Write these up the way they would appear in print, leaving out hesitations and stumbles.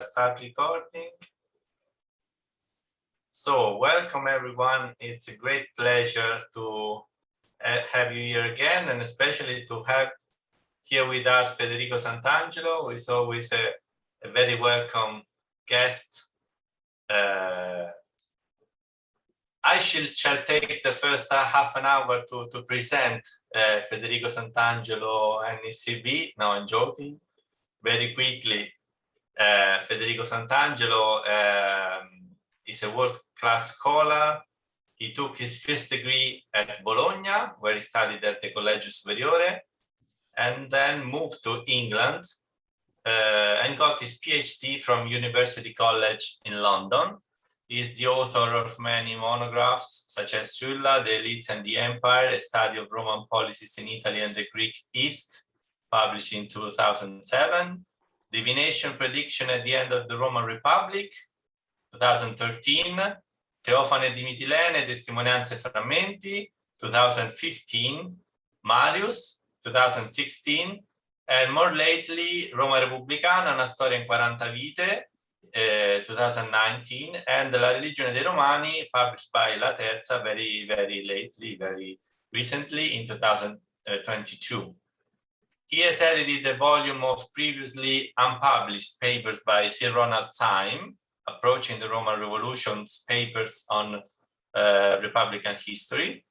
Start recording. So welcome everyone. It's a great pleasure to have you here again, and especially to have here with us Federico Santangelo, who is always a very welcome guest. I shall take the first half an hour to present Federico Santangelo and his CV. No, I'm joking. Very quickly, Federico Santangelo is a world-class scholar. He took his first degree at Bologna, where he studied at the Collegio Superiore, and then moved to England and got his PhD from University College in London. He is the author of many monographs, such as Sulla, The Elites and the Empire, a study of Roman policies in Italy and the Greek East, published in 2007. Divination Prediction at the End of the Roman Republic, 2013. Teofane di Mitilene, Testimonianze e Frammenti, 2015. Marius, 2016. And more lately, Roma Repubblicana, Una storia in 40 vite, 2019. And La Religione dei Romani, published by La Terza very lately, very recently in 2022. He has edited a volume of previously unpublished papers by Sir Ronald Syme, Approaching the Roman Revolution's papers on Republican history,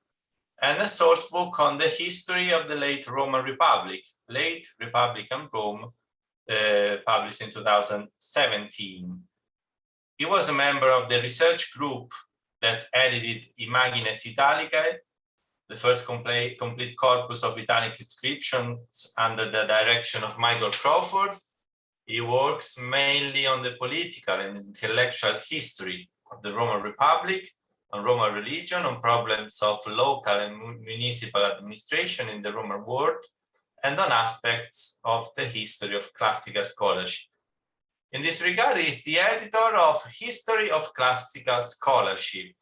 and a source book on the history of the late Roman Republic, Late Republican Rome, published in 2017. He was a member of the research group that edited Imagines Italicae, the first complete corpus of Italic inscriptions under the direction of Michael Crawford. He works mainly on the political and intellectual history of the Roman Republic, on Roman religion, on problems of local and municipal administration in the Roman world, and on aspects of the history of classical scholarship. In this regard, he is the editor of History of Classical Scholarship,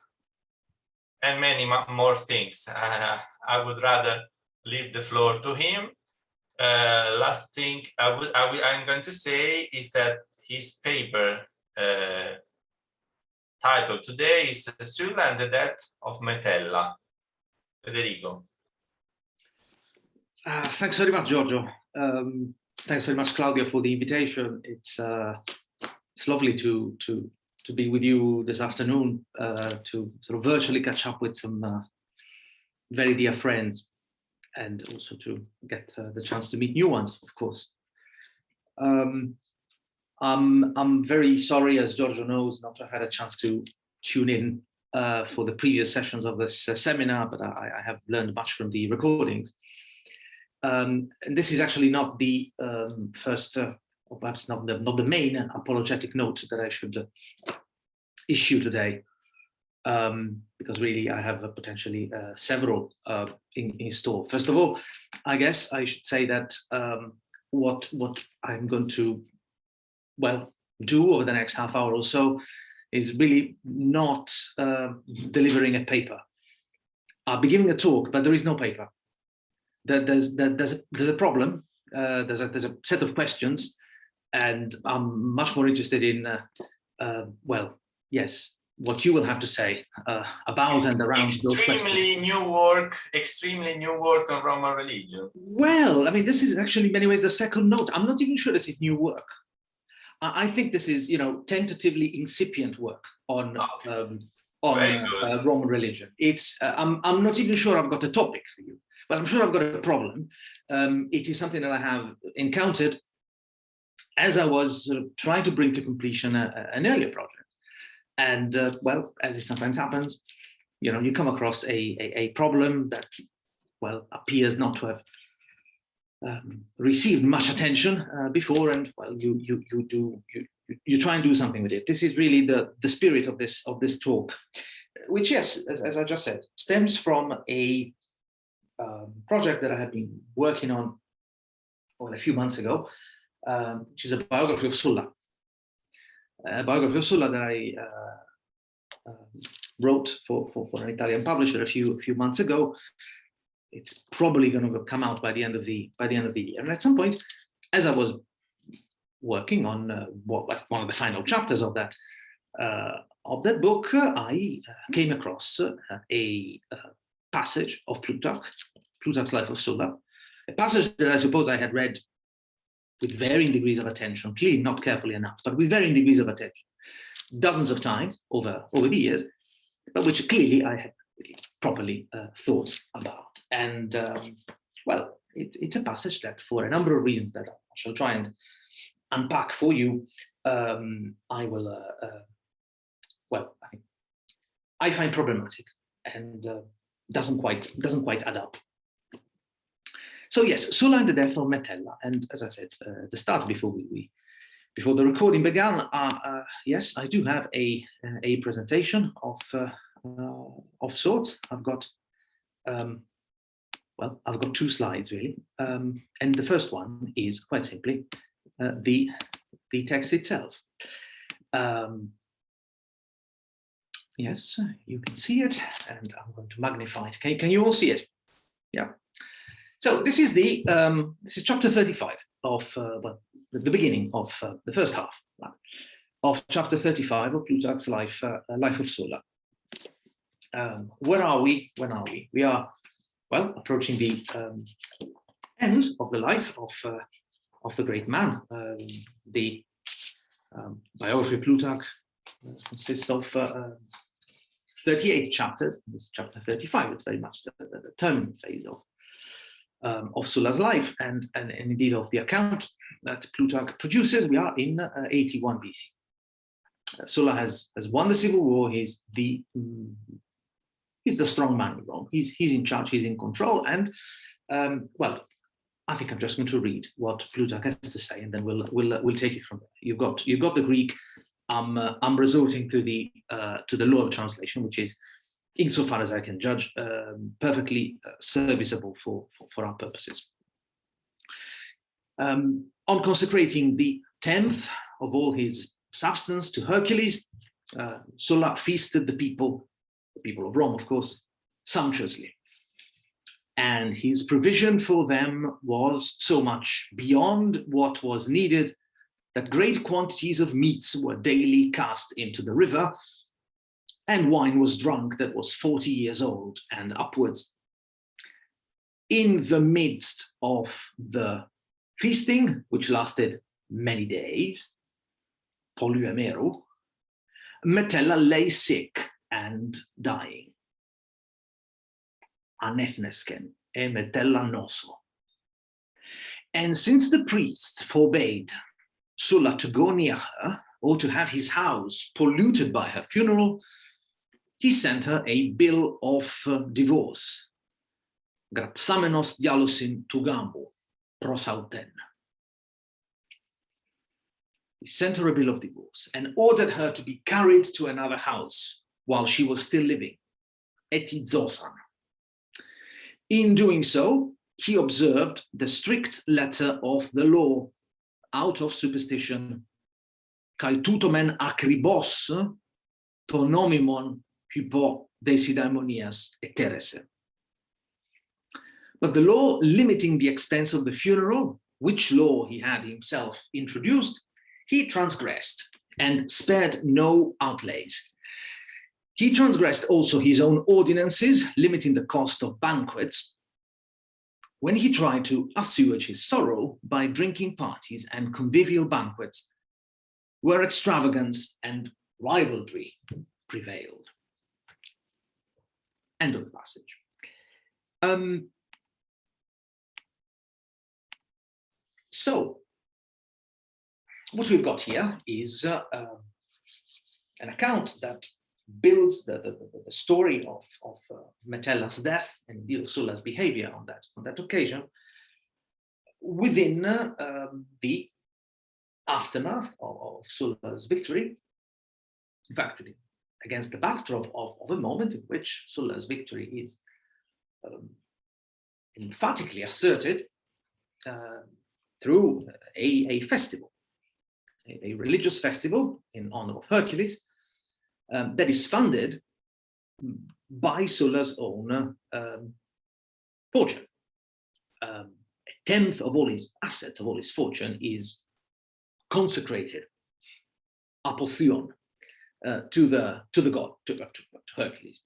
and many more things. I would rather leave the floor to him. Last thing I'm going to say is that his paper titled today is Sulla and the Death of Metella. Federico. Thanks very much, Giorgio. Thanks very much, Claudia, for the invitation. It's lovely to be with you this afternoon, to sort of virtually catch up with some very dear friends, and also to get the chance to meet new ones, of course. I'm very sorry, as Giorgio knows, not to have had a chance to tune in for the previous sessions of this seminar, but I have learned much from the recordings. And this is actually not the first, or perhaps not the main apologetic note that I should issue today, because really I have potentially several in store. First of all, I guess I should say that what I'm going to do over the next half hour or so is really not delivering a paper. I'll be giving a talk, but there is no paper. There's a problem. There's a set of questions, and I'm much more interested in what you will have to say about and around those questions. Extremely new work on Roman religion. Well, I mean, this is actually in many ways the second note. I'm not even sure this is new work. I think this is, tentatively incipient work on Roman religion. It's I'm not even sure I've got a topic for you, but I'm sure I've got a problem. It is something that I have encountered as I was trying to bring to completion an earlier project. And as it sometimes happens, you come across a problem that, appears not to have received much attention before, and you try and do something with it. This is really the spirit of this talk, which, yes, as I just said, stems from a project that I have been working on a few months ago, which is a biography of Sulla. A biography of Sulla that I wrote for an Italian publisher a few months ago. It's probably going to come out by the end of the year. And at some point, as I was working on one of the final chapters of that book, I came across a passage of Plutarch's Life of Sulla, a passage that I suppose I had read with varying degrees of attention, clearly not carefully enough, but with varying degrees of attention, dozens of times over the years, but which clearly I had properly thought about. And well, it's a passage that, for a number of reasons that I shall try and unpack for you, I will, well, I find problematic and doesn't quite add up. So yes, Sulla and the death of Metella, and as I said at the start, before the recording began, yes, I do have a presentation of sorts. I've got I've got two slides really, and the first one is quite simply the text itself. Yes, you can see it, and I'm going to magnify it. Can you all see it? Yeah. So this is chapter 35 of the beginning of the first half of chapter 35 of Plutarch's Life of Sulla. Where are we? When are we? We are, well, approaching the end of the life of the great man. The biography of Plutarch consists of 38 chapters. This is chapter 35. It's very much the terminal phase of Sulla's life and indeed of the account that Plutarch produces. We are in 81 BC. Sulla has won the civil war. He's the strong man in Rome. He's in charge. He's in control. And well, I think I'm just going to read what Plutarch has to say, and then we'll take it from there. You've got the Greek. I'm resorting to the law of translation, which is, insofar as I can judge, perfectly serviceable for our purposes. On consecrating the 10th of all his substance to Hercules, Sulla feasted the people of Rome, of course, sumptuously. And his provision for them was so much beyond what was needed that great quantities of meats were daily cast into the river, and wine was drunk that was 40 years old and upwards. In the midst of the feasting, which lasted many days, polyamero, Metella lay sick and dying. Anethnesken e Metella noso. And since the priest forbade Sulla to go near her or to have his house polluted by her funeral, he sent her a bill of divorce. Grapsamenos dialosin tugambo prosauten. He sent her a bill of divorce and ordered her to be carried to another house while she was still living, etizosan. In doing so, he observed the strict letter of the law, out of superstition, kai tutomen akribos to nomimon hypo desidamonias eterese. But the law limiting the expense of the funeral, which law he had himself introduced, he transgressed and spared no outlays. He transgressed also his own ordinances, limiting the cost of banquets, when he tried to assuage his sorrow by drinking parties and convivial banquets, where extravagance and ribaldry prevailed. End of the passage. So, what we've got here is an account that builds the story of Metella's death and indeed of Sulla's behavior on that occasion within the aftermath of Sulla's victory. In fact, against the backdrop of a moment in which Sulla's victory is emphatically asserted through a festival, a religious festival in honor of Hercules, that is funded by Sulla's own fortune. A tenth of all his assets, of all his fortune, is consecrated apotheon to the god, to Hercules.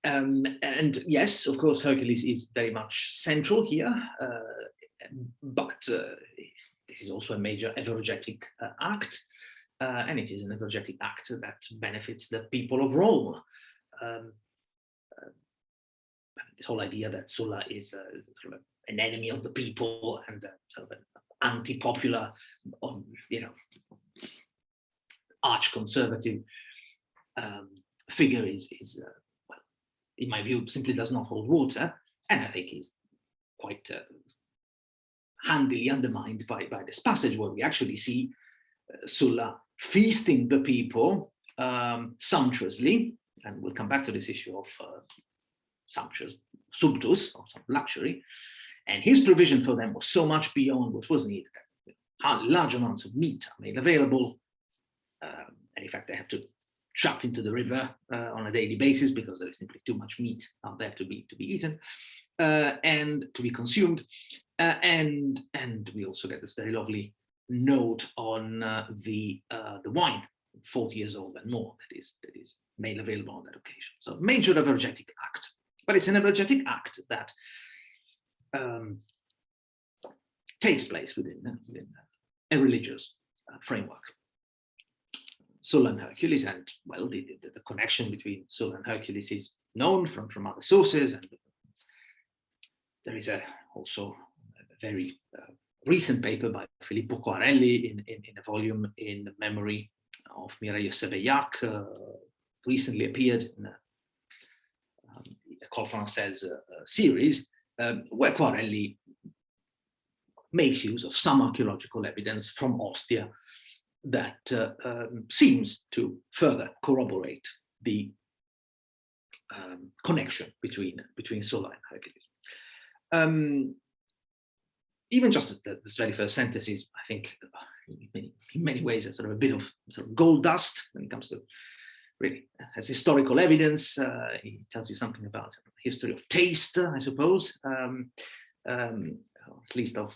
And yes, of course, Hercules is very much central here, but this is also a major eulogetic act, and it is an eulogetic act that benefits the people of Rome. This whole idea that Sulla is sort of an enemy of the people and sort of an anti-popular, arch-conservative figure is well, in my view, simply does not hold water, and I think is quite handily undermined by this passage, where we actually see Sulla feasting the people sumptuously, and we'll come back to this issue of sumptuous, sumptus, or some luxury, and his provision for them was so much beyond what was needed. Large amounts of meat are made available, and in fact they have to chuck into the river on a daily basis because there is simply too much meat out there to be eaten and to be consumed. And we also get this very lovely note on the wine, 40 years old and more, that is made available on that occasion. So major eulogetic act, but it's an eulogetic act that takes place within a religious framework. Sulla and Hercules, and well, the connection between Sulla and Hercules is known from other sources, and there is also a very recent paper by Filippo Quarelli in a volume in memory of Mireille Seveillac, recently appeared in a École Française series, where Quarelli makes use of some archaeological evidence from Ostia that seems to further corroborate the connection between Sulla and Hercules. Even just this very first sentence is, I think, in many ways, a sort of a bit of sort of gold dust when it comes to really as historical evidence. It tells you something about the history of taste, I suppose, at least of,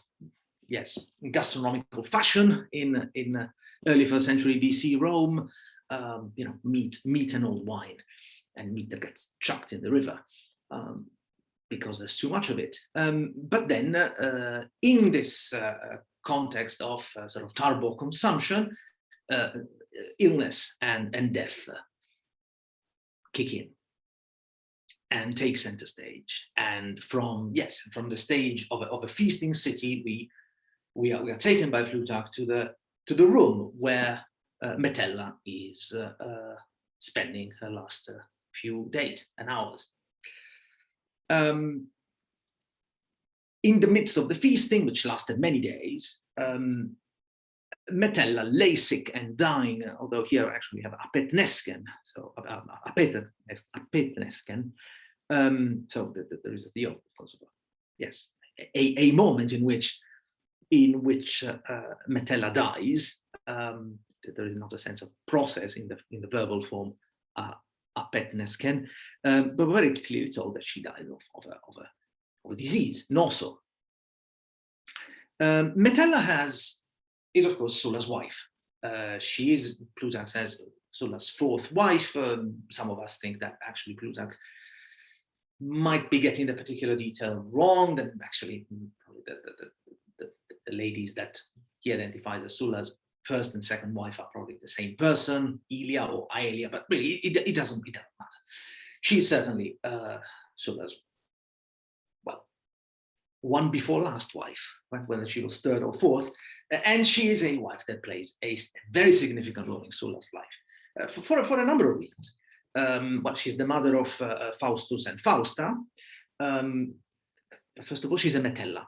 yes, gastronomical fashion in early first century BC Rome. Meat and old wine, and meat that gets chucked in the river because there's too much of it. But then in this context of sort of turbo consumption, illness and death kick in and take center stage. And from the stage of a feasting city, we are taken by Plutarch to the room where Metella is spending her last few days and hours. In the midst of the feasting, which lasted many days, Metella lay sick and dying, although here actually we have apetnesken, so apetnesken. So there is the of course, yes, a moment in which Metella dies. There is not a sense of process in the verbal form apetnesken, but very clearly told that she died of a disease, noso. Metella is of course Sulla's wife. She is, Plutarch says, Sulla's fourth wife. Some of us think that actually Plutarch might be getting the particular detail wrong, that actually the ladies that he identifies as Sulla's first and second wife are probably the same person, Ilia or Aelia, but really it doesn't matter. She's certainly Sulla's, well, one before last wife, right? Whether she was third or fourth, and she is a wife that plays a very significant role in Sulla's life for a number of reasons. Well, she's the mother of Faustus and Fausta. First of all, she's a Metella.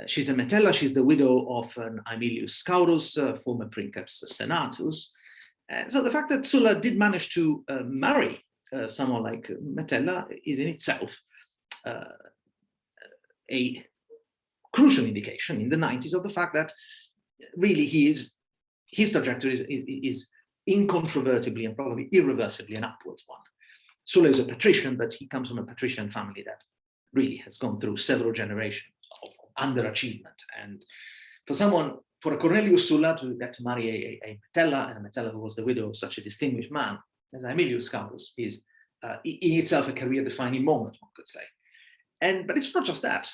She's the widow of an Aemilius Scaurus, former Princeps Senatus. So the fact that Sulla did manage to marry someone like Metella is in itself a crucial indication in the 90s of the fact that really his trajectory is incontrovertibly and probably irreversibly an upwards one. Sulla is a patrician, but he comes from a patrician family that really has gone through several generations of underachievement. And for someone for a Cornelius Sulla to get to marry a Metella, and a Metella who was the widow of such a distinguished man as Aemilius Scaurus, is in itself a career-defining moment, one could say. But it's not just that.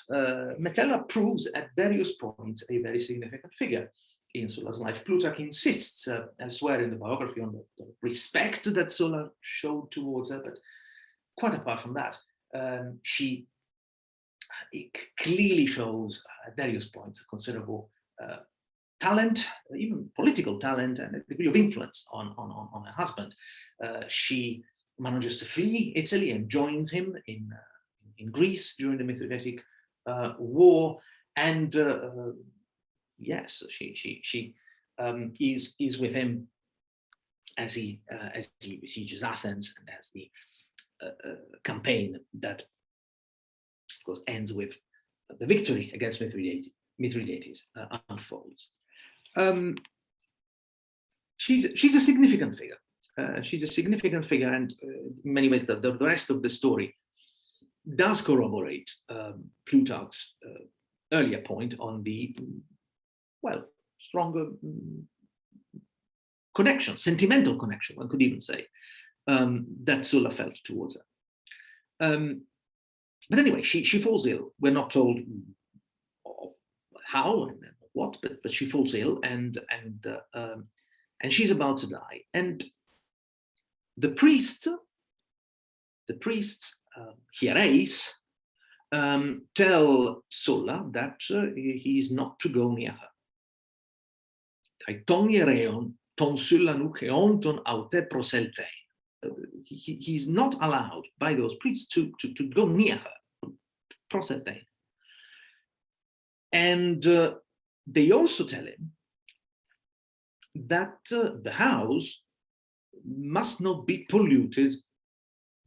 Metella proves at various points a very significant figure in Sulla's life. Plutarch insists elsewhere in the biography on the respect that Sulla showed towards her, but quite apart from that, it clearly shows at various points a considerable talent, even political talent, and a degree of influence on her husband. She manages to flee Italy and joins him in Greece during the Mithridatic War, and yes, she is with him as he besieges Athens, and as the campaign that, of course, ends with the victory against Mithridates unfolds. She's a significant figure. She's a significant figure, and in many ways, the rest of the story does corroborate Plutarch's earlier point on the, well, stronger connection, sentimental connection, one could even say, that Sulla felt towards her. But anyway, she falls ill. We're not told how and what, but she falls ill, and she's about to die. And the priests, hiereis, tell Sulla that he is not to go near her. Kai ton hiereon ton Sulla nucheon ton aute proseltein. He's not allowed by those priests to go near her, proseltein. And they also tell him that the house must not be polluted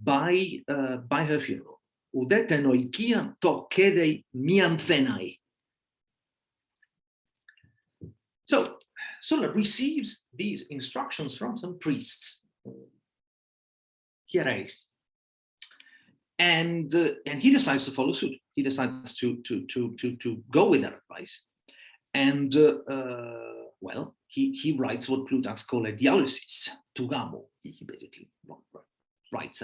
by her funeral. Udete noikian to kedei mianthenai. So Sulla receives these instructions from some priests, hiereis, and he decides to follow suit. He decides to go with their advice, and well, he writes what Plutarch calls a dialysis to Gamo. He basically writes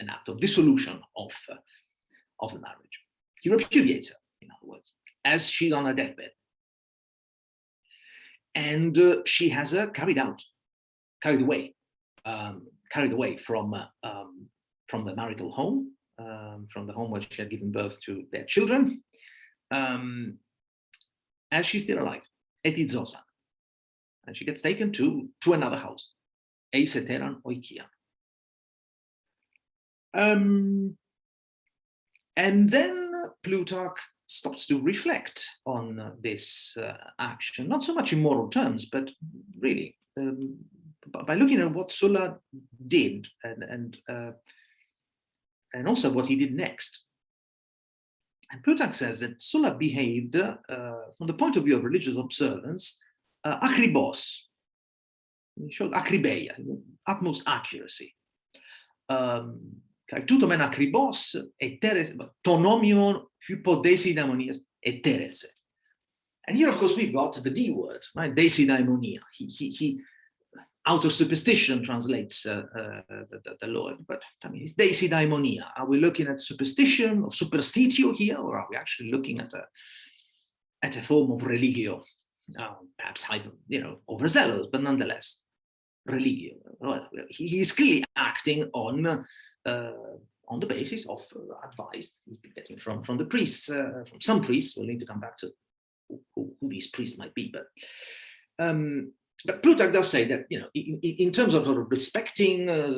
an act of dissolution of the marriage. He repudiates her, in other words, as she's on her deathbed, and she has her carried away from the marital home, from the home where she had given birth to their children, as she's still alive, etizosan, and she gets taken to another house, eiseteran oikian. And then Plutarch stops to reflect on this action, not so much in moral terms, but really by looking at what Sulla did and also what he did next. And Plutarch says that Sulla behaved, from the point of view of religious observance, akribos. He showed akribeia, utmost accuracy. Tutomen akribos eteres, tonomion hypodesidamonias eterese. And here, of course, we've got the D word, right? Desidaimonia. He out of superstition translates the Lord, but I mean, it's desidaimonia. Are we looking at superstition or superstitio here, or are we actually looking at a form of religio, perhaps overzealous, but nonetheless religio? Well, he is clearly acting on the basis of advice he's been getting from the priests, from some priests. We'll need to come back to who these priests might be, but Plutarch does say that, in terms of sort of respecting a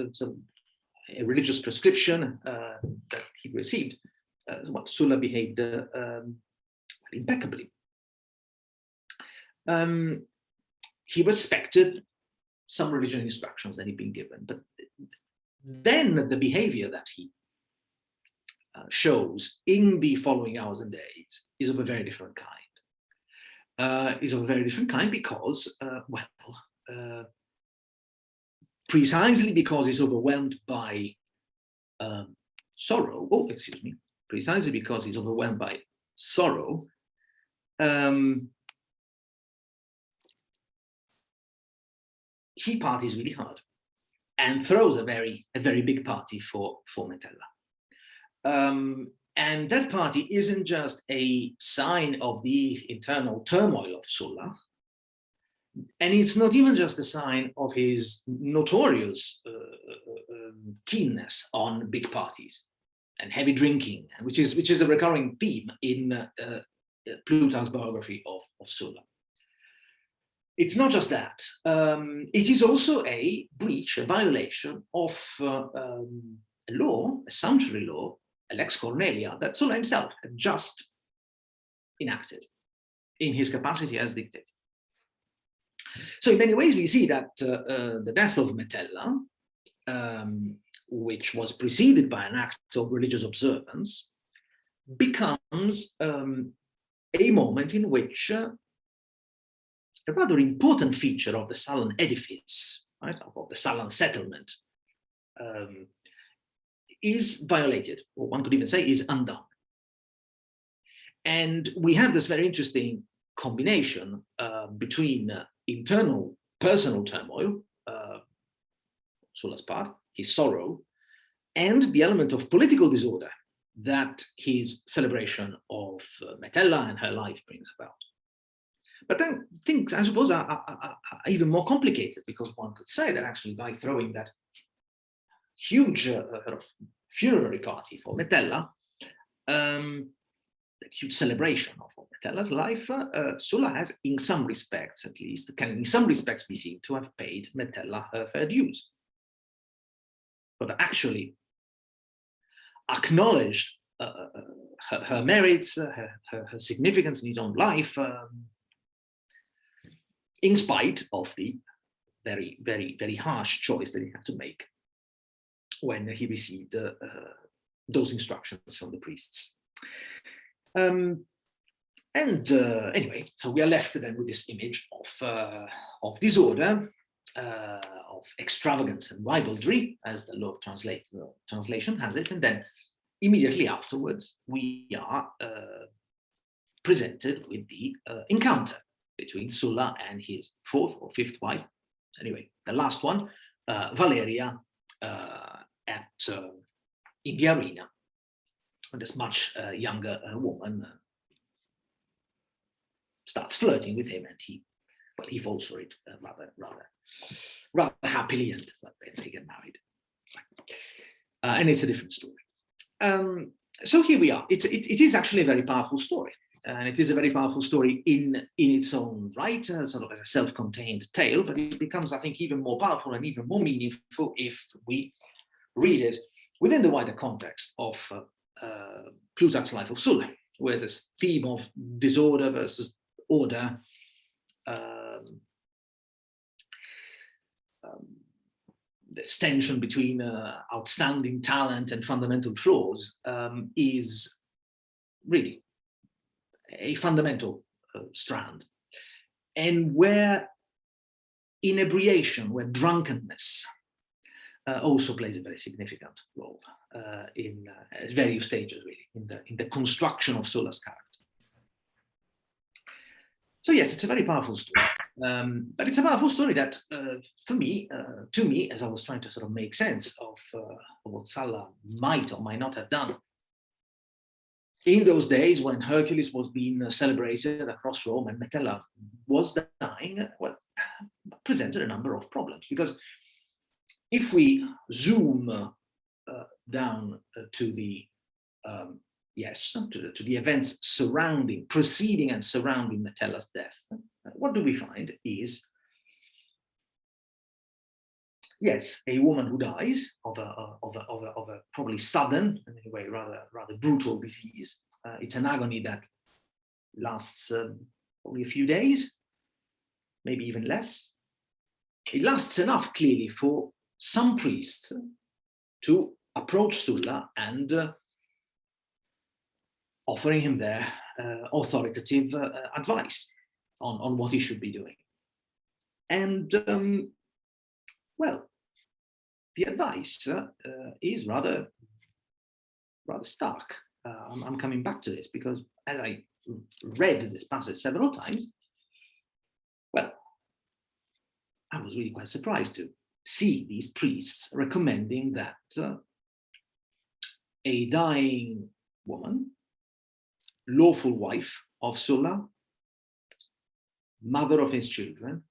religious prescription that he received, Sulla behaved impeccably. He respected some religious instructions that he'd been given, but then the behavior that he shows in the following hours and days is of a very different kind. Because, precisely because he's overwhelmed by sorrow. Precisely because he's overwhelmed by sorrow, he parties really hard and throws a very big party for Metella. And that party isn't just a sign of the internal turmoil of Sulla, and it's not even just a sign of his notorious keenness on big parties and heavy drinking, which is a recurring theme in Plutarch's biography of Sulla. It's not just that. It is also a breach, a violation of a law, a sumptuary law, a lex Cornelia, that Sulla himself had just enacted in his capacity as dictator. So in many ways, we see that the death of Metella, which was preceded by an act of religious observance, becomes a moment in which a rather important feature of the Sullan edifice, right, of the Sullan settlement, is violated, or one could even say is undone. And we have this very interesting combination between internal personal turmoil, Sulla's part, his sorrow, and the element of political disorder that his celebration of Metella and her life brings about. But then things, I suppose, are even more complicated, because one could say that actually by throwing that huge funerary party for Metella, the huge celebration of Metella's life, Sulla has, in some respects at least, can in some respects be seen to have paid Metella her fair dues, but actually acknowledged her merits, her significance in his own life, in spite of the very harsh choice that he had to make when he received those instructions from the priests. Anyway, so we are left then with this image of disorder, of extravagance and ribaldry, as the law translation has it, and then immediately afterwards we are presented with the encounter between Sulla and his fourth or fifth wife, anyway, the last one, Valeria, in the arena. And this much younger woman starts flirting with him, and he falls for it rather happily, and they get married. And it's a different story. So here we are. It is actually a very powerful story, and it is a very powerful story in its own right, sort of as a self-contained tale. But it becomes, I think, even more powerful and even more meaningful if we read it within the wider context of Plutarch's Life of Sulla, where this theme of disorder versus order, this tension between outstanding talent and fundamental flaws, is really a fundamental strand, and where inebriation, where drunkenness also plays a very significant role in various stages, really, in the construction of Sulla's character. So yes, it's a very powerful story, but it's a powerful story that, to me, as I was trying to sort of make sense of what Sulla might or might not have done in those days when Hercules was being celebrated across Rome and Metella was dying, well, presented a number of problems. Because if we zoom down to the to the events preceding and surrounding Metella's death, what do we find is, yes, a woman who dies of a probably sudden, and in a way rather brutal disease. It's an agony that lasts probably a few days, maybe even less. It lasts enough, clearly, for some priests to approach Sulla and offering him their authoritative advice on what he should be doing. And well, the advice is rather stark. I'm coming back to this because as I read this passage several times, well, I was really quite surprised to see these priests recommending that a dying woman, lawful wife of Sulla, mother of his children,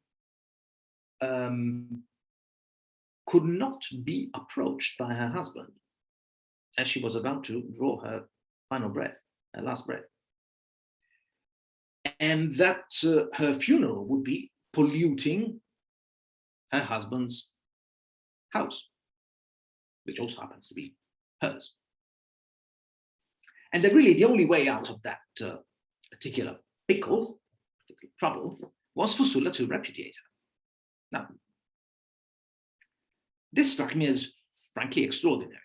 could not be approached by her husband as she was about to draw her final breath, her last breath. And that her funeral would be polluting her husband's house, which also happens to be hers. And that really the only way out of that particular pickle, particular trouble, was for Sulla to repudiate her. Now, this struck me as frankly extraordinary.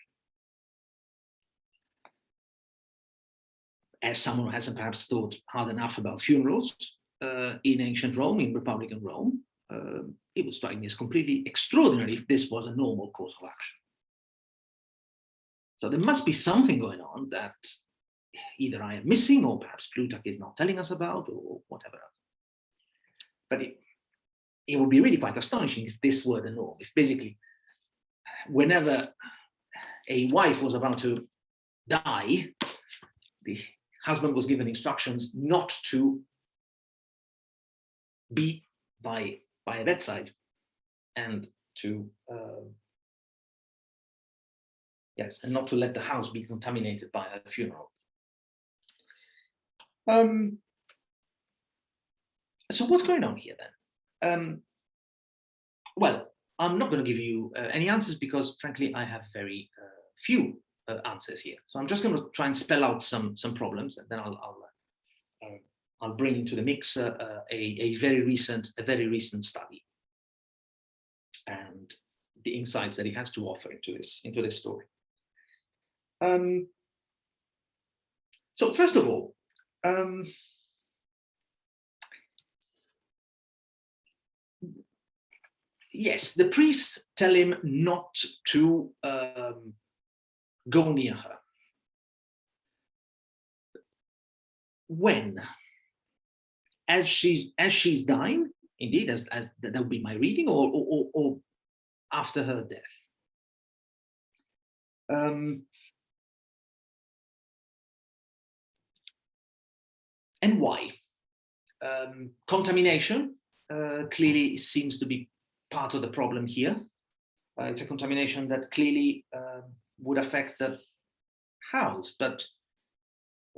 As someone who hasn't perhaps thought hard enough about funerals in ancient Rome, in Republican Rome, it would strike me as completely extraordinary if this was a normal course of action. So there must be something going on that either I am missing, or perhaps Plutarch is not telling us about, or whatever else. But it would be really quite astonishing if this were the norm. If basically, whenever a wife was about to die, the husband was given instructions not to be by a bedside and to and not to let the house be contaminated by a funeral. So what's going on here then? Well, I'm not going to give you any answers because, frankly, I have very few answers here. So I'm just going to try and spell out some problems, and then I'll bring into the mix a very recent study and the insights that it has to offer into this story. So first of all, yes, the priests tell him not to go near her. When? As she's dying, indeed, as that would be my reading, or after her death. And why? Contamination clearly seems to be part of the problem here. It's a contamination that clearly would affect the house, but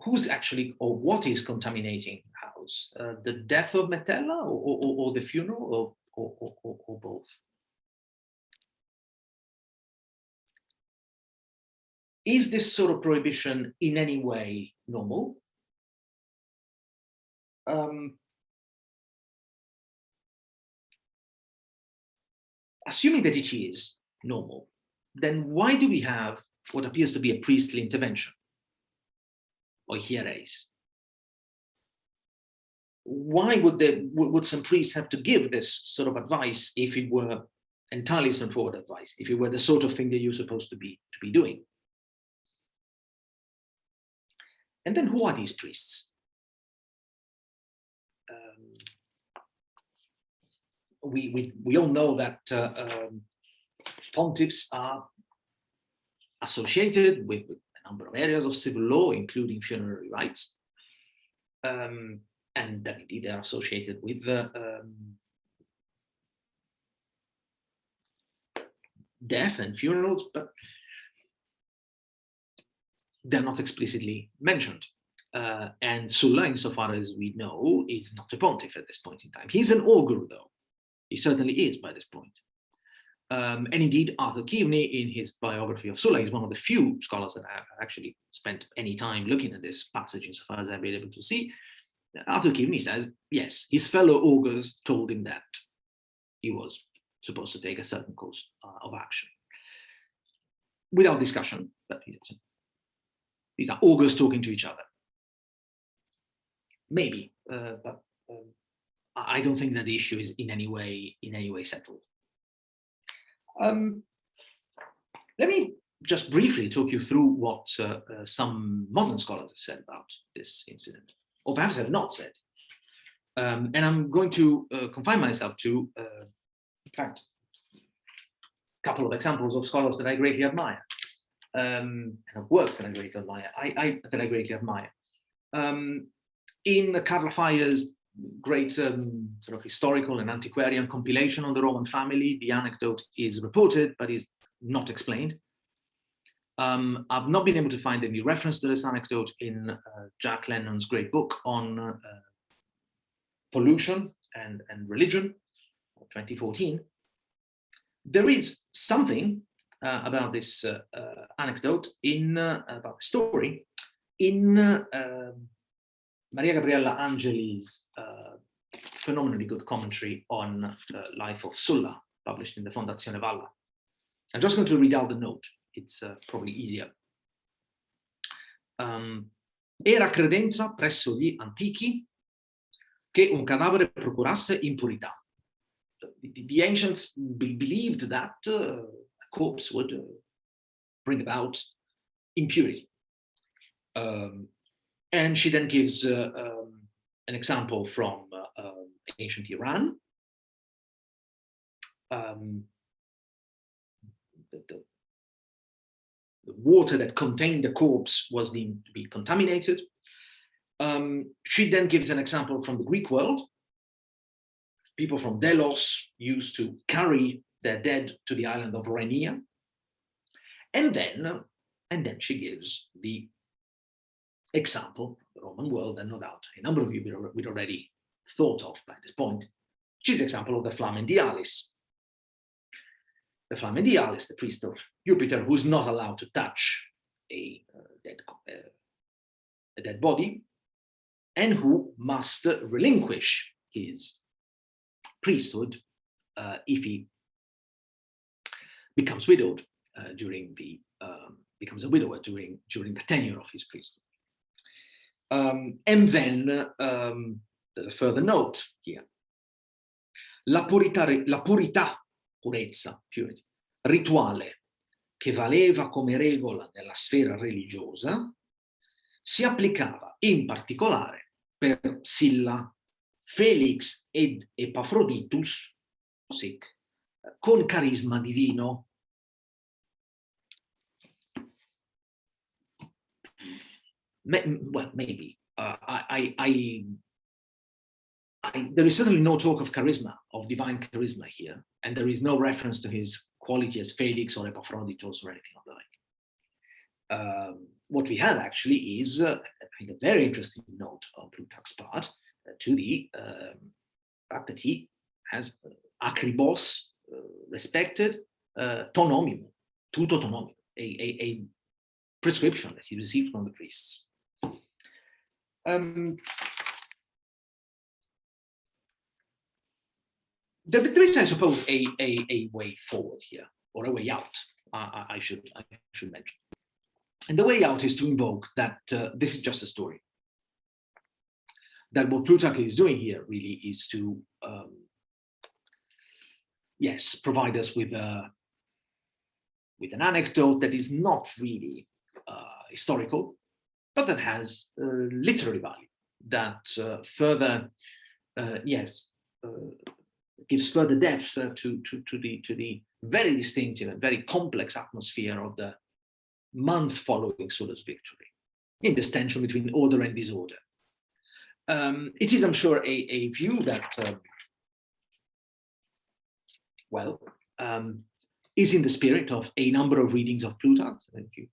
who's actually, or what is contaminating the house? The death of Metella, or the funeral, or both? Is this sort of prohibition in any way normal? Assuming that it is normal, then why do we have what appears to be a priestly intervention, or hieres? Why would some priests have to give this sort of advice if it were entirely straightforward advice, if it were the sort of thing that you're supposed to be doing? And then who are these priests? We all know that pontiffs are associated with a number of areas of civil law, including funerary rites, and that indeed they are associated with death and funerals, but they're not explicitly mentioned. And Sulla, insofar as we know, is not a pontiff at this point in time. He's an augur, though. He certainly is by this point. And indeed, Arthur Keaveney, in his biography of Sulla, is one of the few scholars that have actually spent any time looking at this passage, insofar as I've been able to see. Arthur Keaveney says, yes, his fellow augurs told him that he was supposed to take a certain course of action. Without discussion, but these are augurs talking to each other. Maybe, but I don't think that the issue is in any way settled. Let me just briefly talk you through what some modern scholars have said about this incident, or perhaps have not said. And I'm going to confine myself to fact, a couple of examples of scholars that I greatly admire, and of works that I greatly admire. That I greatly admire. In Carla Fayer's great sort of historical and antiquarian compilation on the Roman family, the anecdote is reported but is not explained. I've not been able to find any reference to this anecdote in Jack Lennon's great book on pollution and religion, 2014. There is something about this anecdote about the story in Maria Gabriella Angeli's phenomenally good commentary on the life of Sulla, published in the Fondazione Valla. I'm just going to read out the note. It's probably easier. Era credenza presso gli antichi che un cadavere procurasse impurità. The ancients believed that a corpse would bring about impurity. And she then gives an example from ancient Iran. The water that contained the corpse was deemed to be contaminated. She then gives an example from the Greek world. People from Delos used to carry their dead to the island of Rhenia. And then she gives the example of the Roman world, and no doubt a number of you would already thought of by this point, which is the example of the Flamen Dialis. The Flamen Dialis, the priest of Jupiter, who's not allowed to touch a dead body, and who must relinquish his priesthood if he becomes widowed becomes a widower during the tenure of his priesthood. And then there's a further note here. La purità, purezza, purity, rituale che valeva come regola nella sfera religiosa si applicava in particolare per Silla, Felix ed Epaphroditus, con carisma divino. Well, maybe. There is certainly no talk of charisma, of divine charisma here, and there is no reference to his quality as Felix or Epaphroditus or anything of the like. What we have actually is I think a very interesting note on Plutarch's part to the fact that he has akribos, respected, tonomium, tuto tonomium, a prescription that he received from the priests. There is, I suppose, a way forward here, or a way out, I should mention. And the way out is to invoke that this is just a story. That what Plutarch is doing here really is to, yes, provide us with an anecdote that is not really historical, but that has literary value, that further, gives further depth to the very distinctive and very complex atmosphere of the months following Sulla's victory, in this tension between order and disorder. It is, I'm sure, a view that, is in the spirit of a number of readings of Plutarch. If you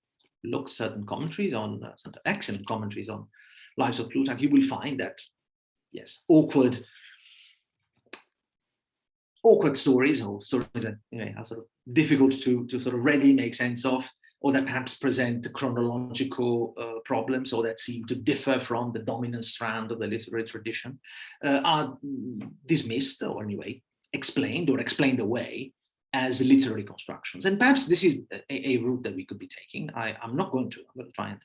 look certain commentaries on, some excellent commentaries on lives of Plutarch, you will find that, yes, awkward stories, or stories that are sort of difficult to sort of readily make sense of, or that perhaps present chronological problems, or that seem to differ from the dominant strand of the literary tradition, are dismissed, or anyway explained or explained away as literary constructions. And perhaps this is a route that we could be taking. I'm not going to. I'm going to try and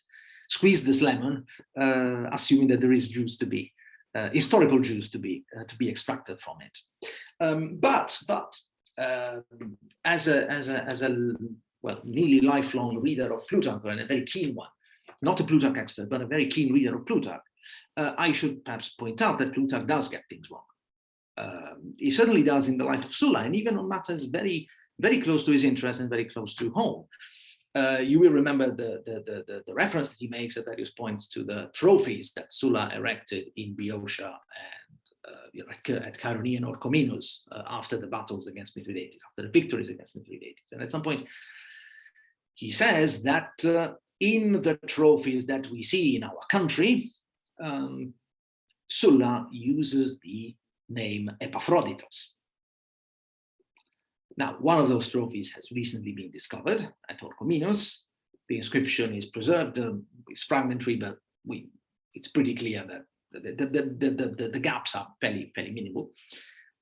squeeze this lemon, assuming that there is juice to be, historical juice to be extracted from it. But as a nearly lifelong reader of Plutarch, and a very keen one, not a Plutarch expert, but a very keen reader of Plutarch, I should perhaps point out that Plutarch does get things wrong. He certainly does in the life of Sulla, and even on matters very, very close to his interest and very close to home. You will remember the reference that he makes at various points to the trophies that Sulla erected in Boeotia and at Chaeronea and Orchomenus after the battles against Mithridates, after the victories against Mithridates. And at some point, he says that in the trophies that we see in our country, Sulla uses the name Epaphroditos. Now, one of those trophies has recently been discovered at Orchomenus. The inscription is preserved, it's fragmentary, but it's pretty clear that the gaps are fairly minimal.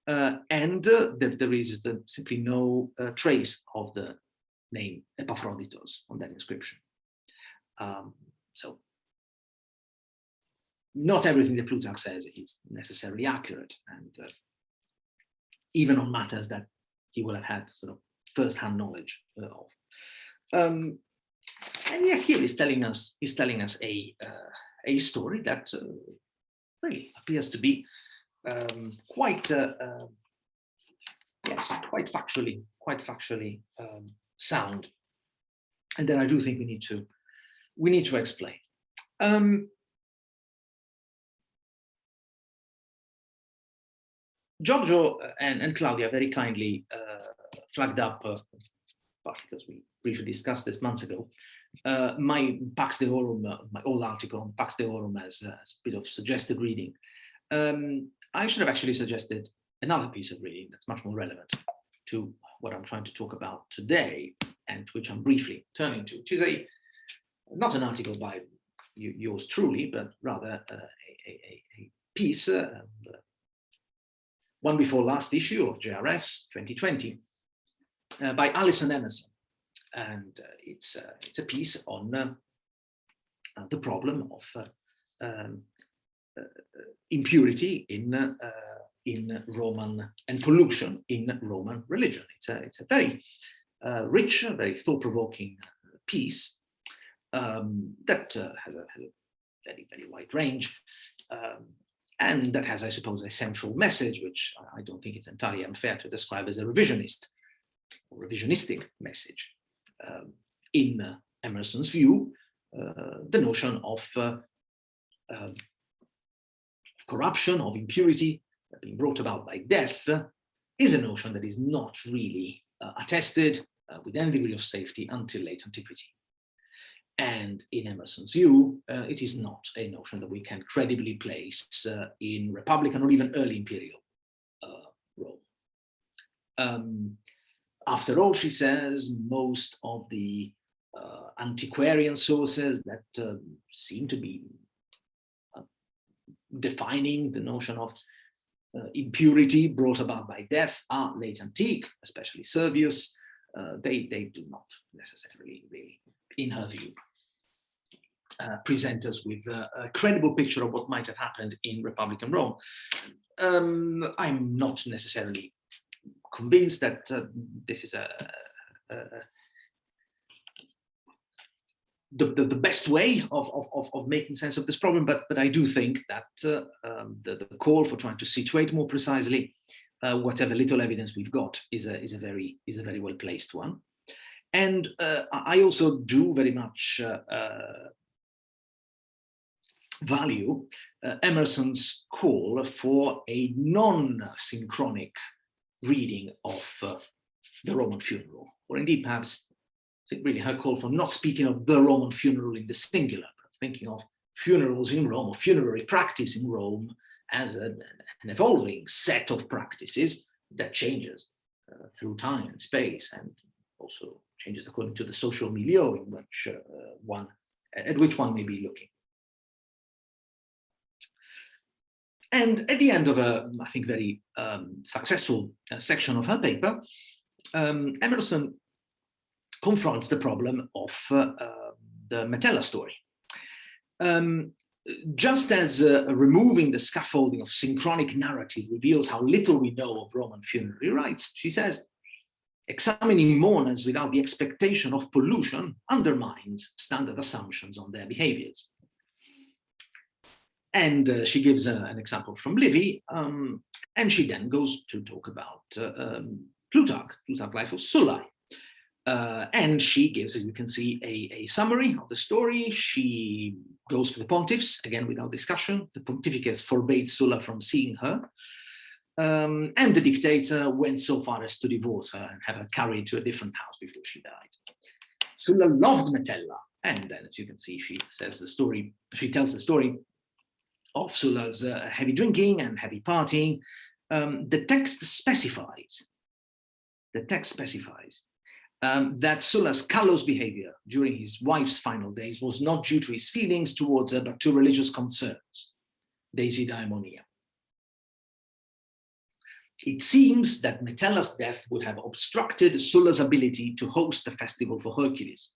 And there is simply no trace of the name Epaphroditos on that inscription. So not everything that Plutarch says is necessarily accurate, and even on matters that he will have had sort of first-hand knowledge of. And yet here he's telling us a story that really appears to be quite factually sound, and then I do think we need to explain. Giorgio and Claudia very kindly flagged up, partly because we briefly discussed this months ago, my Pax Deorum, my old article on Pax Deorum as a bit of suggested reading. I should have actually suggested another piece of reading that's much more relevant to what I'm trying to talk about today, and which I'm briefly turning to, which is not an article by yours truly, but rather a piece, one before last issue of JRS 2020, by Alison Emerson, and it's a piece on the problem of impurity in Roman, and pollution in Roman religion. It's a very rich, very thought-provoking piece that has a very, very wide range, and that has, I suppose, a central message, which I don't think it's entirely unfair to describe as a revisionist or revisionistic message. In Emerson's view, the notion of corruption, of impurity being brought about by death is a notion that is not really attested with any degree of safety until late antiquity. And in Emerson's view, it is not a notion that we can credibly place in Republican or even early imperial Rome. After all, she says, most of the antiquarian sources that seem to be defining the notion of impurity brought about by death are late antique, especially Servius. They do not necessarily really, in her view, present us with a credible picture of what might have happened in Republican Rome. I'm not necessarily convinced that this is the best way of making sense of this problem, but I do think that the call for trying to situate more precisely whatever little evidence we've got is a very well placed one. And I also do very much value Emerson's call for a non-synchronic reading of the Roman funeral, or indeed perhaps really her call for not speaking of the Roman funeral in the singular, but thinking of funerals in Rome, or funerary practice in Rome, as an evolving set of practices that changes through time and space, and also changes according to the social milieu in which one may be looking. And at the end of I think, very successful section of her paper, Emerson confronts the problem of the Metella story. Just as removing the scaffolding of synchronic narrative reveals how little we know of Roman funerary rites, she says, examining mourners without the expectation of pollution undermines standard assumptions on their behaviors. And she gives an example from Livy, and she then goes to talk about Plutarch, Life of Sulla. And she gives, as you can see, a summary of the story. She goes to the pontiffs, again without discussion. The pontificus forbade Sulla from seeing her. And the dictator went so far as to divorce her and have her carried to a different house before she died. Sulla loved Metella. And then, as you can see, she tells the story of Sulla's heavy drinking and heavy partying. The text specifies that Sulla's callous behavior during his wife's final days was not due to his feelings towards her, but to religious concerns, desidaemonia. It seems that Metella's death would have obstructed Sulla's ability to host the festival for Hercules,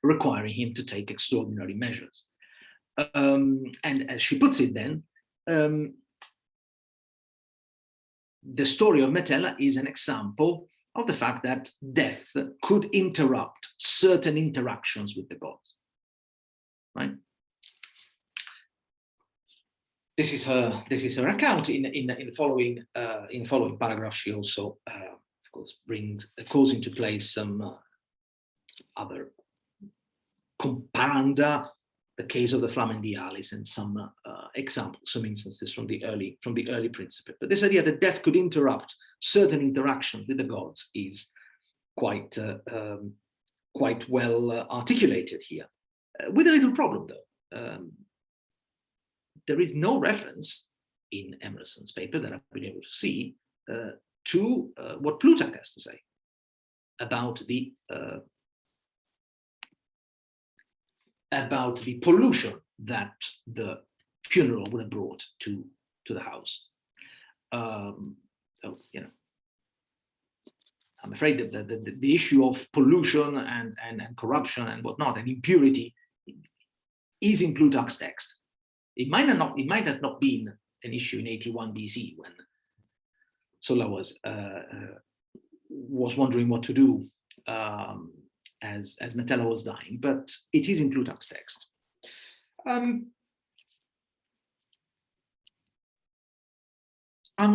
requiring him to take extraordinary measures. And as she puts it then, the story of Metella is an example of the fact that death could interrupt certain interactions with the gods, right? This is her account. In the following paragraph, she also, of course, calls into place some other comparanda, the case of the Flamendialis, and some examples, some instances from the early Principate. But this idea that death could interrupt certain interactions with the gods is quite well articulated here, with a little problem though. There is no reference in Emerson's paper that I've been able to see to what Plutarch has to say about the pollution that the funeral would have brought to the house. So, you know, I'm afraid that the issue of pollution and corruption and whatnot and impurity is in Plutarch's text. It might have not been an issue in 81 BC when Sulla was wondering what to do as Metella was dying, but it is in Plutarch's text. I'm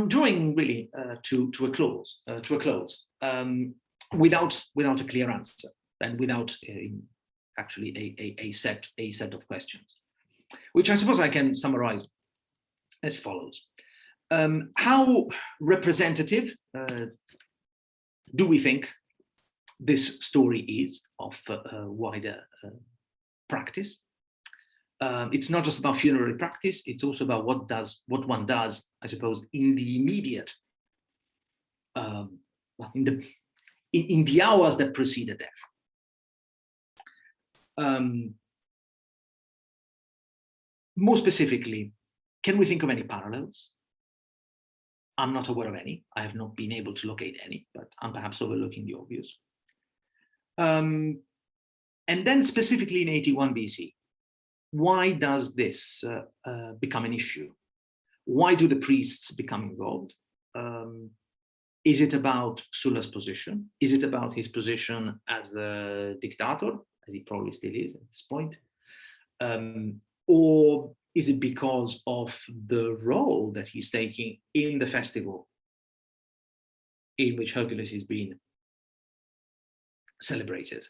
drawing really to a close, without a clear answer and without actually a set of questions, which I suppose I can summarize as follows. How representative do we think this story is of wider practice? It's not just about funerary practice, it's also about what one does, I suppose, in the immediate, in the hours that precede a death. More specifically, can we think of any parallels? I'm not aware of any. I have not been able to locate any, but I'm perhaps overlooking the obvious. And then specifically in 81 BC, why does this become an issue? Why do the priests become involved? Is it about Sulla's position? Is it about his position as a dictator, as he probably still is at this point? Or is it because of the role that he's taking in the festival in which Hercules is being celebrated?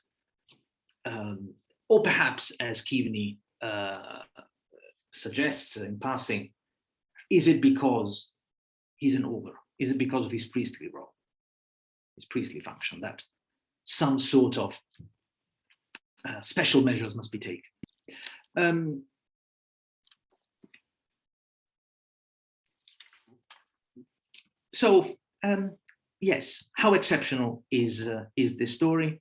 Or perhaps, as Keaveney suggests in passing, is it because he's an ogre? Is it because of his priestly role, his priestly function, that some sort of special measures must be taken? So yes, how exceptional is this story?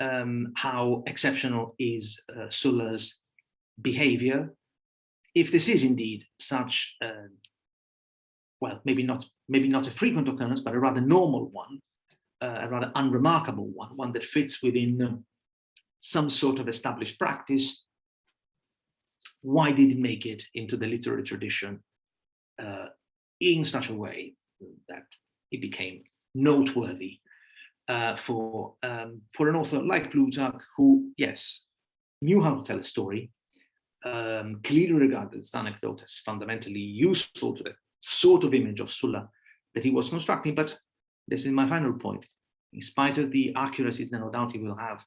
How exceptional is Sulla's behavior? If this is indeed such, well, maybe not a frequent occurrence, but a rather normal one, a rather unremarkable one that fits within some sort of established practice, why did it make it into the literary tradition in such a way that it became noteworthy for an author like Plutarch, who, yes, knew how to tell a story, clearly regarded this anecdote as fundamentally useful to the sort of image of Sulla that he was constructing. But this is my final point. In spite of the accuracies, no doubt he will have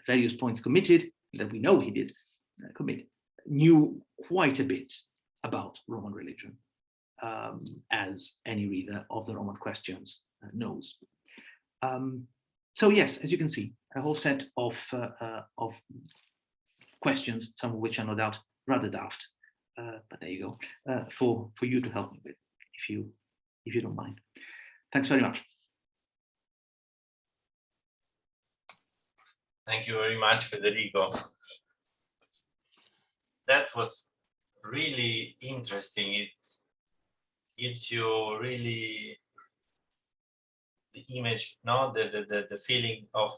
various points committed, that we know he did commit, knew quite a bit about Roman religion, as any reader of the Roman questions knows. So yes, as you can see, a whole set of questions, some of which are no doubt rather daft, but there you go, for you to help me with, if you don't mind. Thanks very much. Thank you very much, Federico. That was really interesting. It gives you really the image, no, the feeling of,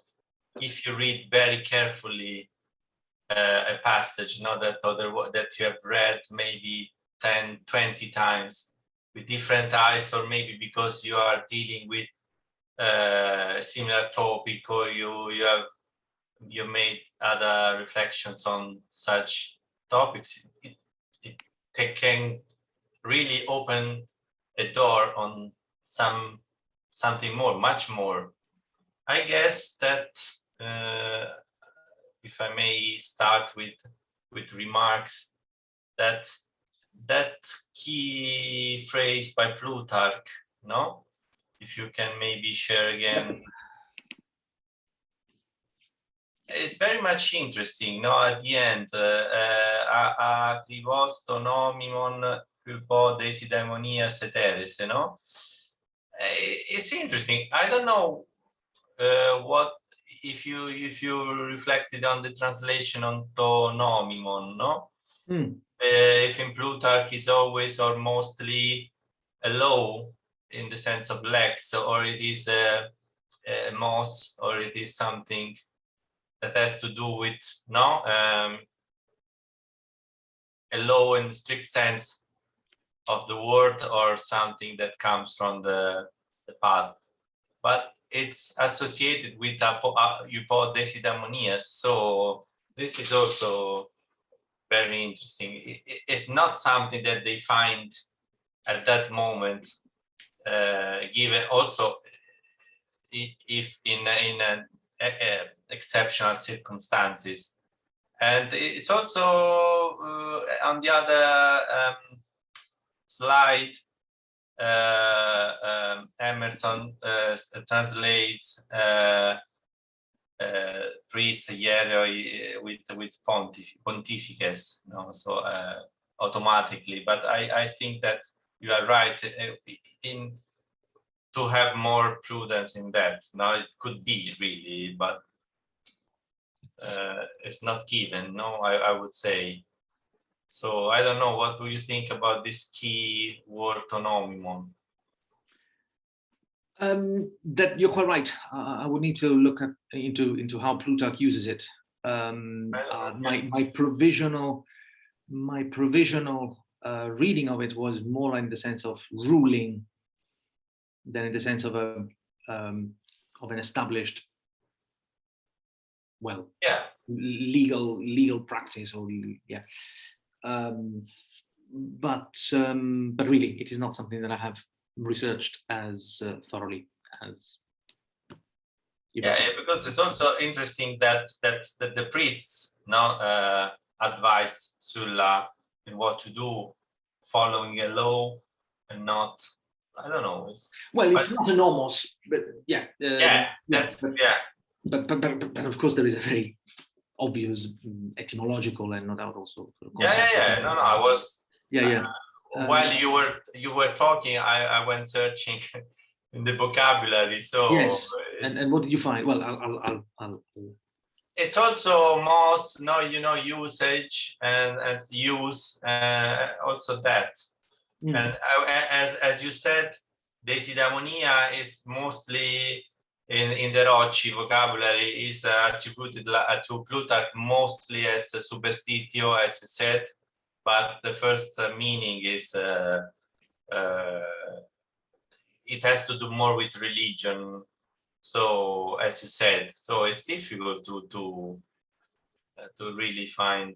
if you read very carefully a passage, not that you have read maybe 10, 20 times with different eyes, or maybe because you are dealing with a similar topic, or you made other reflections on such topics, it can really open a door on something more, much more. I guess that if I may start with remarks, that key phrase by Plutarch, no? If you can maybe share again. It's very much interesting, no? At the end, Acrivosto nomimon culpo desidemonias eteres, no? It's interesting. I don't know what if you reflected on the translation on to nomimon, no? If in Plutarch is always or mostly a law in the sense of lex, or it is a mos, or it is something that has to do with a law in the strict sense of the word, or something that comes from the past, but it's associated with eupodesidamonias. So this is also very interesting. It's not something that they find at that moment, given also if in exceptional circumstances. And it's also on the other slide, Emerson translates priest hieroi with pontifices, no? So automatically. But I think that you are right in to have more prudence in that. Now it could be really, but it's not given. No, I would say. So I don't know. What do you think about this key word onomimon? That you're quite right. I would need to look into how Plutarch uses it. My provisional reading of it was more in the sense of ruling than in the sense of an established, well, yeah, legal practice, or yeah. But really, it is not something that I have researched as thoroughly as yeah, because it's also interesting that the priests now advise Sulla in what to do, following a law and not, I don't know. It's not enormous, but yeah. But of course there is a very obvious etymological and no doubt also. No, I was. While you were talking, I went searching in the vocabulary. So yes, and what did you find? Well, I'll it's also most usage and use, also that. And as you said, desidamonia is mostly in the Rocci vocabulary is attributed to Plutarch mostly as a superstitio, as you said, but the first meaning is it has to do more with religion. So as you said, so it's difficult to really find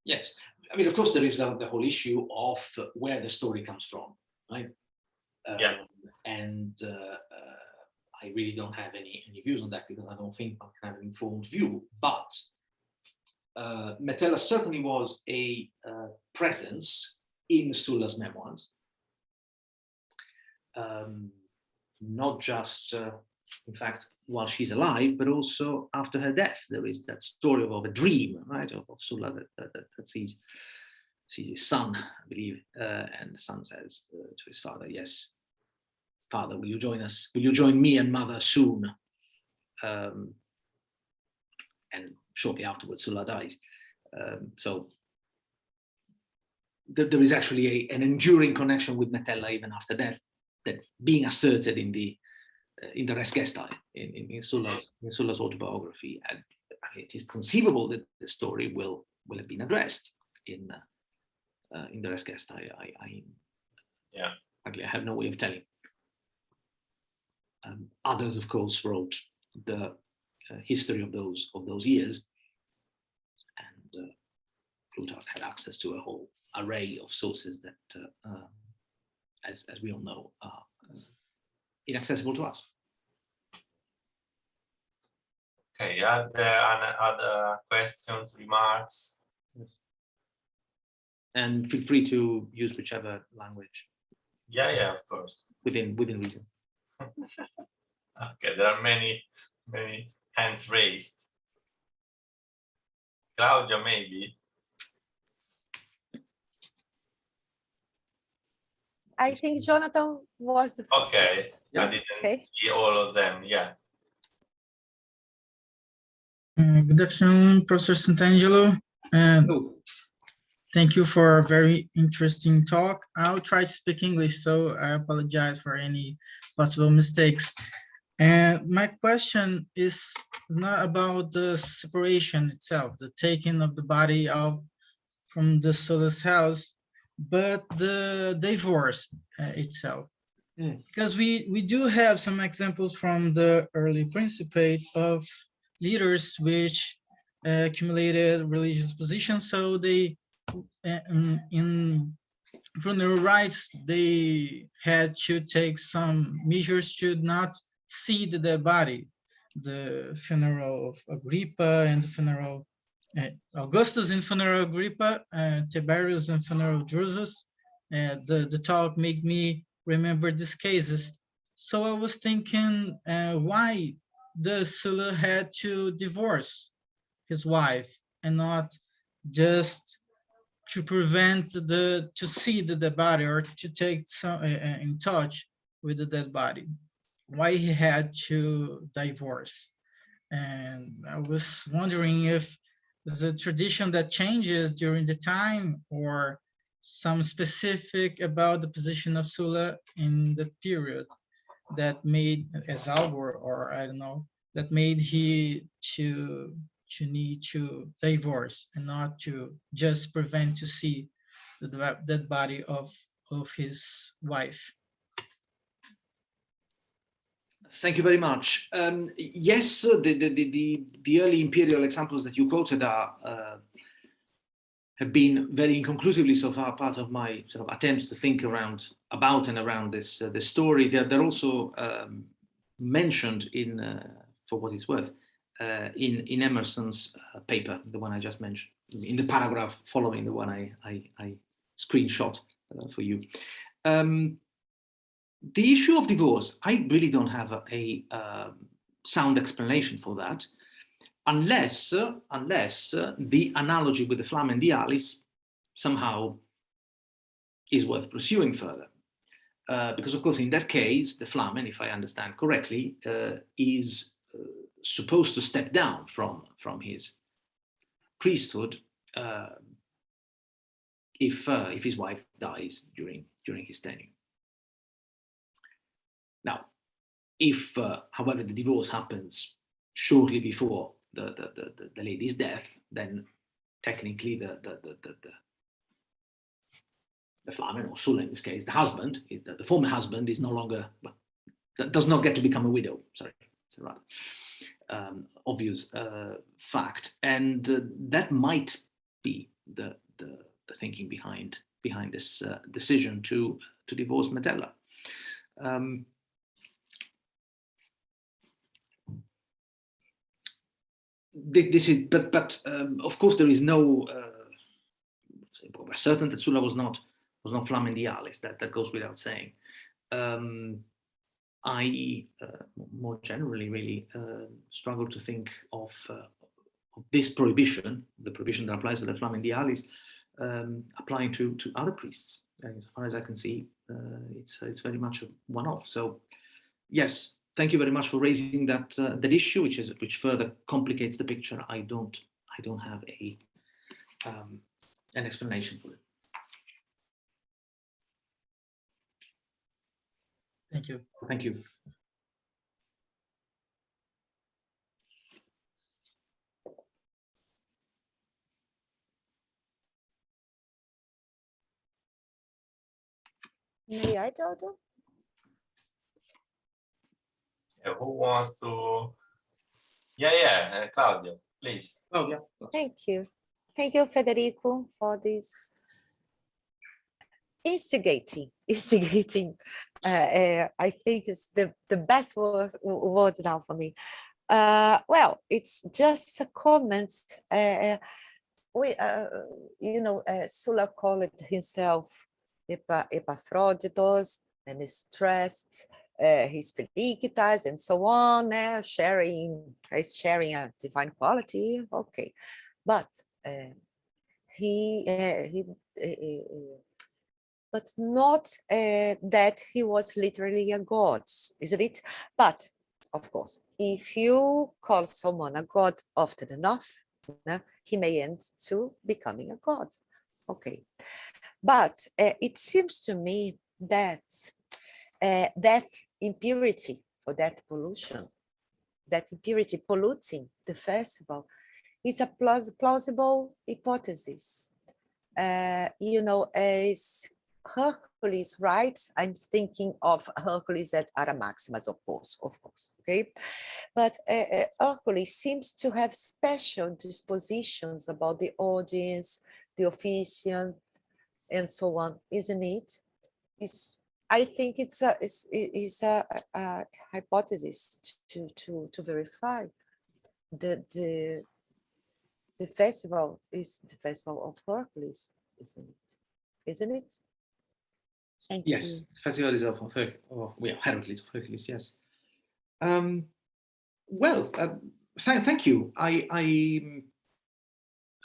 Yes, I mean, of course, there is the whole issue of where the story comes from, right? Yeah. And I really don't have any views on that, because I don't think I can have an informed view. But Metella certainly was a presence in Sulla's memoirs, not just, in fact, while she's alive, but also after her death. There is that story of a dream, right, of Sulla that sees his son, I believe, and the son says to his father, "Yes, Father, will you join us? Will you join me and Mother soon?" And shortly afterwards, Sulla dies. So there is actually an enduring connection with Metella even after death, that being asserted in the Res Gestae, in Sulla's autobiography. And it is conceivable that the story will have been addressed in the Res Gestae. I have no way of telling. Others, of course, wrote the history of those years, and Plutarch had access to a whole array of sources that, as we all know, are inaccessible to us. Okay, are there other questions, remarks? Yes. And feel free to use whichever language. Yeah, of course. Within reason. Okay, there are many hands raised. Claudia, maybe. I think Jonathan was the first. Okay, Yeah. I didn't see all of them. Yeah. Good afternoon, Professor Santangelo. Thank you for a very interesting talk. I'll try to speak English, so I apologize for any possible mistakes. And my question is not about the separation itself, the taking of the body out from the Sulla's house, but the divorce itself. Because we do have some examples from the early Principate of leaders which accumulated religious positions, so they in funeral rites they had to take some measures to not see the dead body. The funeral of Agrippa and the funeral Augustus and funeral Agrippa, Tiberius and funeral Drusus. The talk made me remember these cases. So I was thinking, why does Sulla had to divorce his wife and not just to prevent to see the dead body or to take some in touch with the dead body? Why he had to divorce? And I was wondering if there's a tradition that changes during the time, or some specific about the position of Sulla in the period that made, as Albor, or I don't know, that made he to need to divorce and not to just prevent to see the dead body of his wife. Thank you very much. Yes, the early imperial examples that you quoted have been very inconclusively so far part of my sort of attempts to think about and around this story. They're also mentioned in, for what it's worth, in Emerson's paper, the one I just mentioned, in the paragraph following the one I screenshot for you. The issue of divorce, I really don't have a sound explanation for that, unless the analogy with the Flamen Dialis somehow is worth pursuing further. Because of course, in that case, the Flamen, if I understand correctly, is supposed to step down from his priesthood if his wife dies during his tenure. Now, if, however, the divorce happens shortly before the lady's death, then technically the Flamen, or Sulla in this case, the husband, the former husband, is no longer, does not get to become a widow. Sorry, It's a rather obvious fact, and that might be the thinking behind this decision to divorce Metella. This is, but of course there is no. We're certain that Sulla was not flamen dialis. That goes without saying. I more generally really struggle to think of this prohibition, the prohibition that applies to the flamen dialis, applying to other priests. And as far as I can see, it's very much a one-off. So, yes, thank you very much for raising that issue, which further complicates the picture. I don't have an explanation for it. Thank you. Thank you. May I, Dodo? Yeah, who wants to? Yeah, Claudio, please. Oh, yeah. Thank you. Thank you, Federico, for this instigating. I think it's the best word now for me. Well, it's just a comment. Sulla called himself Epaphroditos and stressed his felicitas and so on, sharing a divine quality. Okay, but but not that he was literally a god, isn't it? But of course, if you call someone a god often enough, he may end to becoming a god. Okay, but it seems to me that that impurity or that pollution, that impurity polluting the festival is a plausible hypothesis. As Hercules writes, I'm thinking of Hercules at Aramaximas, of course, okay? But Hercules seems to have special dispositions about the audience, the officiant, and so on, isn't it? I think it's a hypothesis to verify. The festival is the festival of Hercules, isn't it? Thank you. Yes, the festival is of Hercules, yes. Well, thank you. I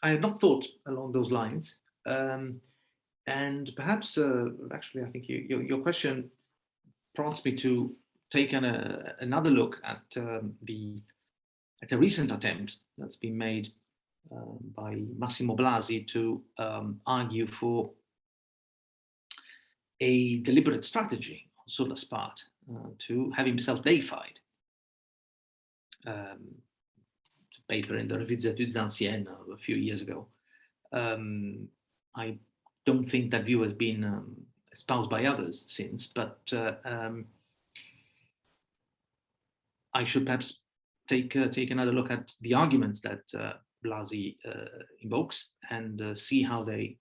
had not thought along those lines, and perhaps actually I think your question prompts me to take another look at a recent attempt that's been made by Massimo Blasi to argue for a deliberate strategy on Sulla's part to have himself deified. Paper in the Revue des Études Anciennes a few years ago. I don't think that view has been espoused by others since, but I should perhaps take another look at the arguments that Blasi invokes and see how they,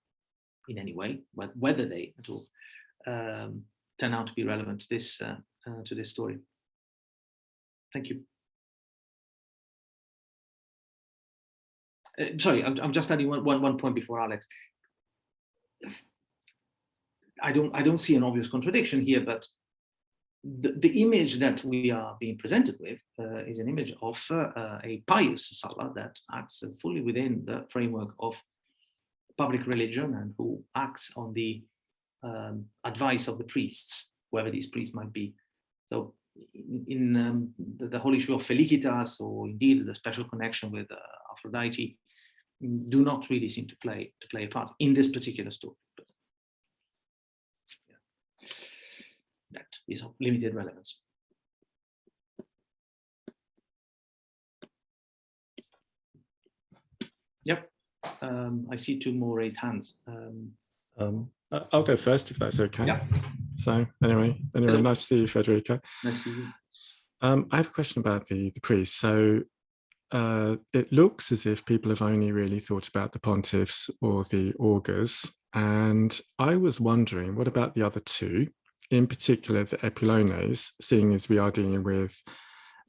in any way, whether they at all turn out to be relevant to this story. Thank you. Sorry, I'm just adding one point before Alex. I don't see an obvious contradiction here, but the image that we are being presented with is an image of a pious Sulla that acts fully within the framework of public religion and who acts on the advice of the priests, whoever these priests might be. So in the whole issue of felicitas, or indeed the special connection with Aphrodite, do not really seem to play a part in this particular story. But, yeah, that is of limited relevance. Yep, I see two more raised hands. I'll go first if that's okay. Yeah. So anyway, nice to see you, Federico. Nice to see you. I have a question about the priest. So it looks as if people have only really thought about the pontiffs or the augurs. And I was wondering, what about the other two, in particular the epilones, seeing as we are dealing with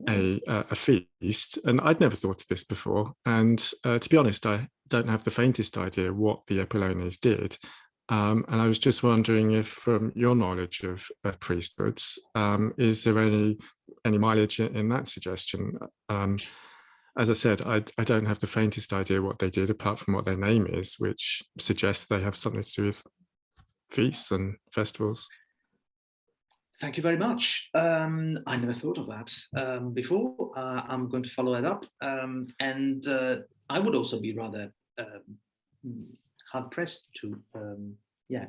a feast? And I'd never thought of this before. And to be honest, I don't have the faintest idea what the epilones did. And I was just wondering if, from your knowledge of priesthoods, is there any mileage in that suggestion? As I said, I don't have the faintest idea what they did, apart from what their name is, which suggests they have something to do with feasts and festivals. Thank you very much. I never thought of that before. I'm going to follow it up. And I would also be rather hard-pressed to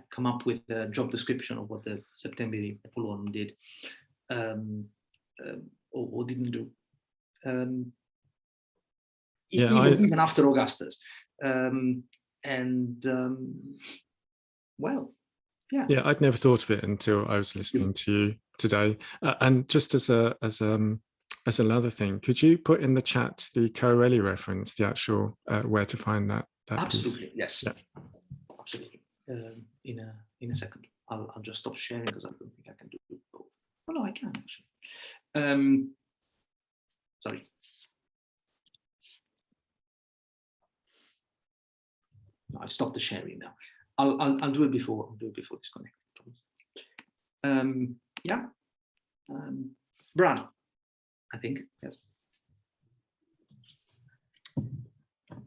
come up with a job description of what the Septemberi Apollorum did or didn't do. Even after Augustus. Well, yeah. Yeah, I'd never thought of it until I was listening to you today. And just as another thing, could you put in the chat the Coelho reference, the actual where to find that Absolutely, piece? yes. Yeah. Absolutely. In a second. I'll just stop sharing because I don't think I can do both. Oh no, I can actually. Sorry. No, I've stopped the sharing now. I'll do it before. I'll do it before disconnect. Brad, I think, yes.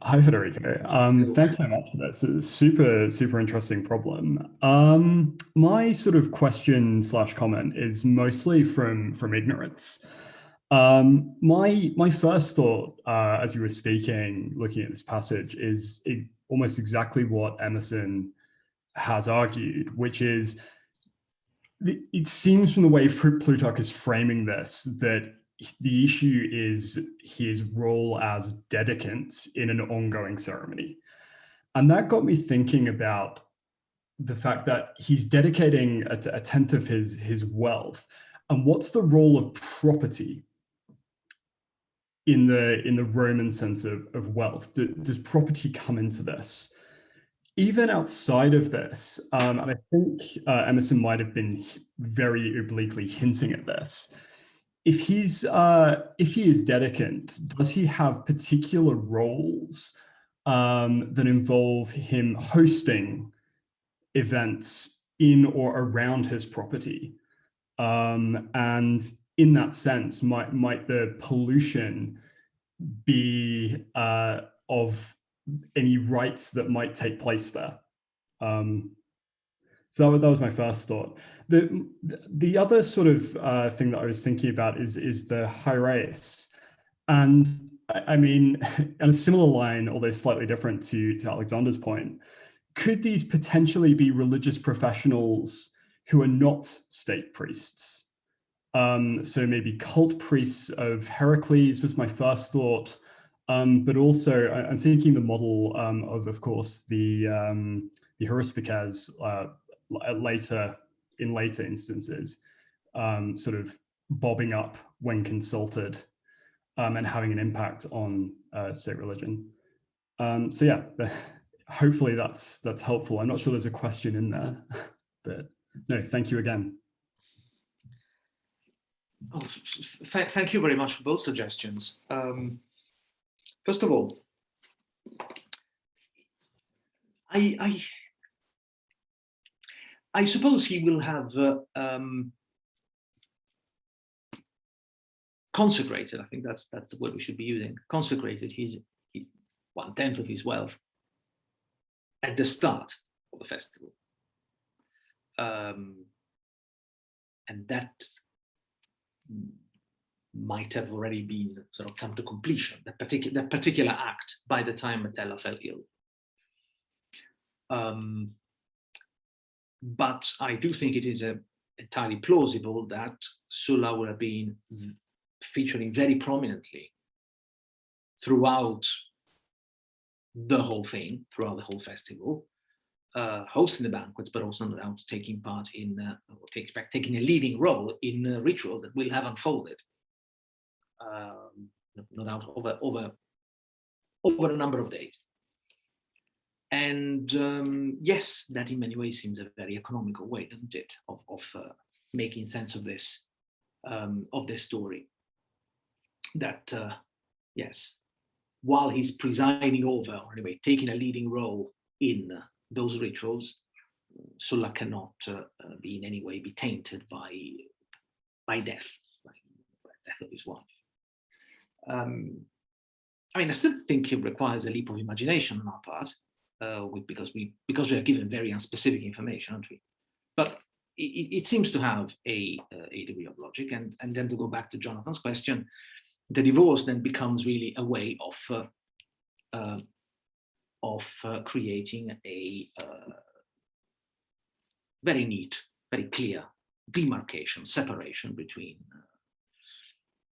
Hi, Federico. Thanks so much for this. It's a super interesting problem. My sort of question / comment is mostly from ignorance. My first thought, as you were speaking, looking at this passage, is almost exactly what Emerson has argued, which is it seems from the way Plutarch is framing this that the issue is his role as dedicant in an ongoing ceremony. And that got me thinking about the fact that he's dedicating a tenth of his wealth. And what's the role of property in the Roman sense of wealth? Does property come into this? Even outside of this, and I think Emerson might have been very obliquely hinting at this. If he is dedicant, does he have particular roles that involve him hosting events in or around his property? And in that sense, might the pollution be of any rights that might take place there? So that was my first thought. The other sort of thing that I was thinking about is the hiereis. And I mean, on a similar line, although slightly different to Alexander's point, could these potentially be religious professionals who are not state priests? So maybe cult priests of Heracles was my first thought. But also I'm thinking the model of course, the haruspices in later instances, sort of bobbing up when consulted and having an impact on state religion. So yeah, hopefully that's helpful. I'm not sure there's a question in there, but no, thank you again. Oh, thank you very much for both suggestions. First of all, I suppose he will have consecrated. I think that's the word we should be using. Consecrated his 1/10 of his wealth at the start of the festival, and that might have already been sort of come to completion, that particular act, by the time Metella fell ill. But I do think it is entirely plausible that Sulla would have been featuring very prominently throughout the whole thing, throughout the whole festival, hosting the banquets, but also no doubt taking part in, taking a leading role in a ritual that will have unfolded no doubt, over a number of days. And yes, that in many ways seems a very economical way, doesn't it, of making sense of this story. That yes, while he's presiding over, or anyway, taking a leading role in those rituals, Sulla cannot be in any way be tainted by death, by death of his wife. I mean, I still think it requires a leap of imagination on our part, because we are given very unspecific information, aren't we? But it seems to have a degree of logic. And then to go back to Jonathan's question, the divorce then becomes really a way of creating a very neat, very clear demarcation, separation between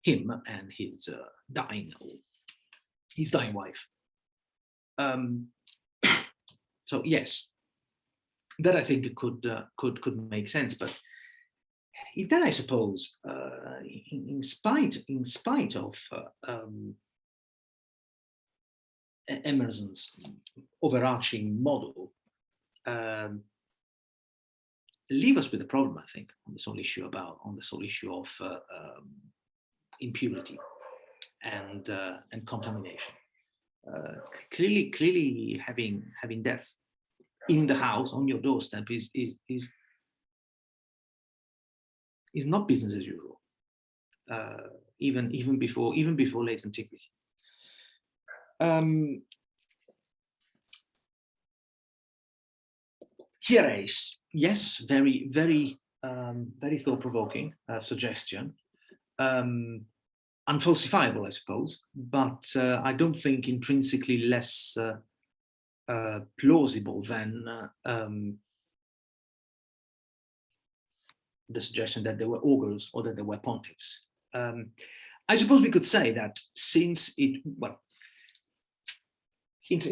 him and his dying wife. So yes, that I think could make sense, but then I suppose, in spite of Emerson's overarching model, leave us with a problem, I think, on this whole issue of impurity and contamination. Clearly, having death in the house on your doorstep is not business as usual. Even before late antiquity. Hieres, yes, very thought-provoking suggestion. Unfalsifiable, I suppose, but I don't think intrinsically less plausible than the suggestion that there were augurs or that there were pontiffs. I suppose we could say that since in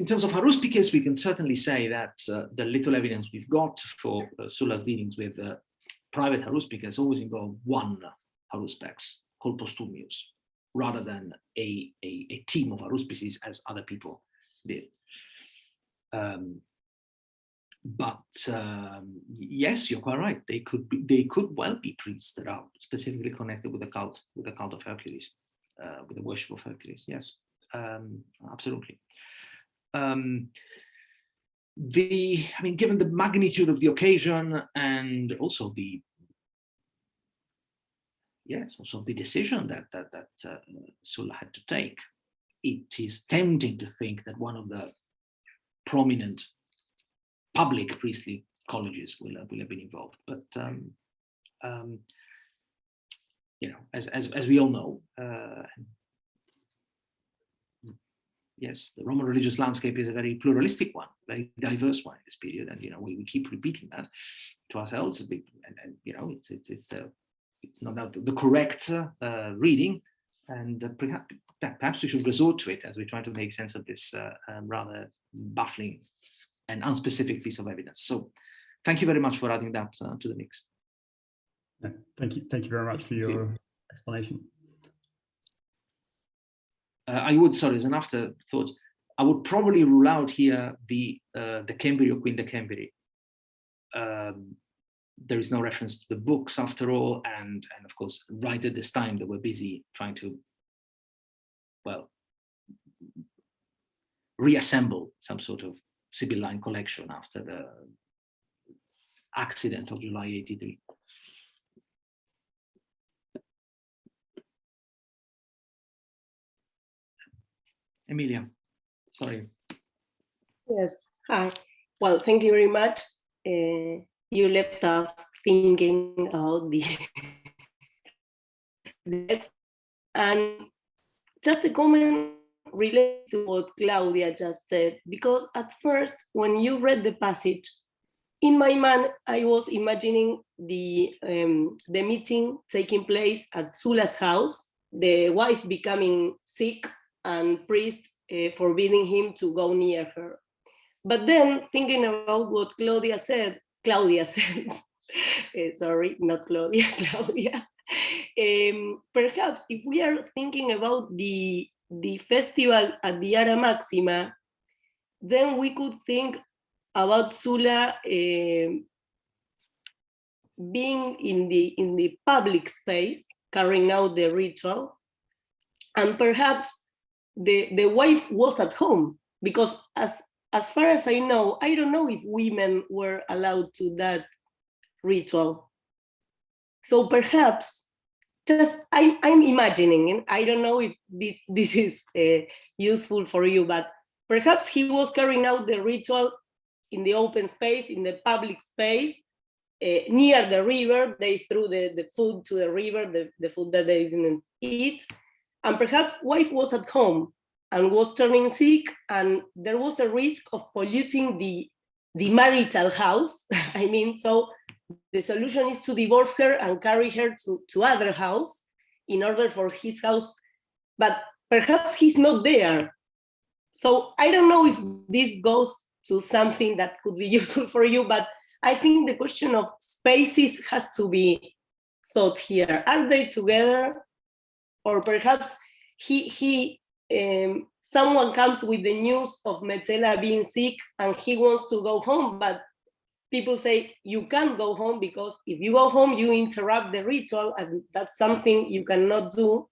terms of haruspices, we can certainly say that the little evidence we've got for Sulla's dealings with private haruspices always involve one haruspex called Postumius, rather than a team of haruspices as other people did. But yes, you're quite right. They could well be priests that are specifically connected with the cult of Hercules, with the worship of Hercules. Yes, absolutely. Given the magnitude of the occasion and also the decision that Sulla had to take, it is tempting to think that one of the prominent public priestly colleges will have been involved. But as we all know, yes, the Roman religious landscape is a very pluralistic one, very diverse one in this period, and we keep repeating that to ourselves. And it's not the correct reading, and perhaps we should resort to it as we try to make sense of this rather baffling and unspecific piece of evidence. So, thank you very much for adding that to the mix. Thank you very much for your explanation. I would, sorry, as an afterthought, I would probably rule out here the Cambrio Quinta Cambri. There is no reference to the books after all, and of course, right at this time they were busy trying to, reassemble some sort of Sibylline collection after the accident of July 83. Emilia, sorry. Yes, hi. Well, thank you very much. You left us thinking about the and just a comment related to what Claudia just said, because at first, when you read the passage, in my mind, I was imagining the meeting taking place at Sulla's house, the wife becoming sick and priest forbidding him to go near her. But then thinking about what Claudia said, sorry, not Claudia, Claudia, perhaps if we are thinking about the festival at the Ara Maxima, then we could think about Sulla being in the public space, carrying out the ritual, and perhaps the wife was at home, because as far as I don't know if women were allowed to that ritual. So perhaps, just I'm imagining, and I don't know if this is useful for you, but perhaps he was carrying out the ritual in the open space, in the public space, near the river. They threw the food to the river, the food that they didn't eat. And perhaps wife was at home and was turning sick, and there was a risk of polluting the marital house. I mean, so the solution is to divorce her and carry her to other house in order for his house, but perhaps he's not there. So I don't know if this goes to something that could be useful for you, but I think the question of spaces has to be thought here. Are they together? Or perhaps someone comes with the news of Metella being sick and he wants to go home, but people say you can't go home because if you go home, you interrupt the ritual, and that's something you cannot do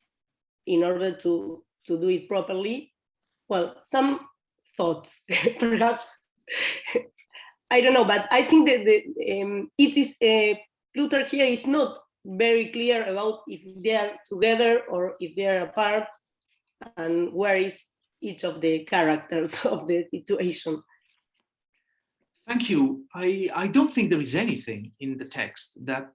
in order to do it properly. Well, some thoughts, perhaps. I don't know, but I think that it is Plutarch here is not very clear about if they are together or if they are apart, and where is each of the characters of the situation. Thank you. I don't think there is anything in the text that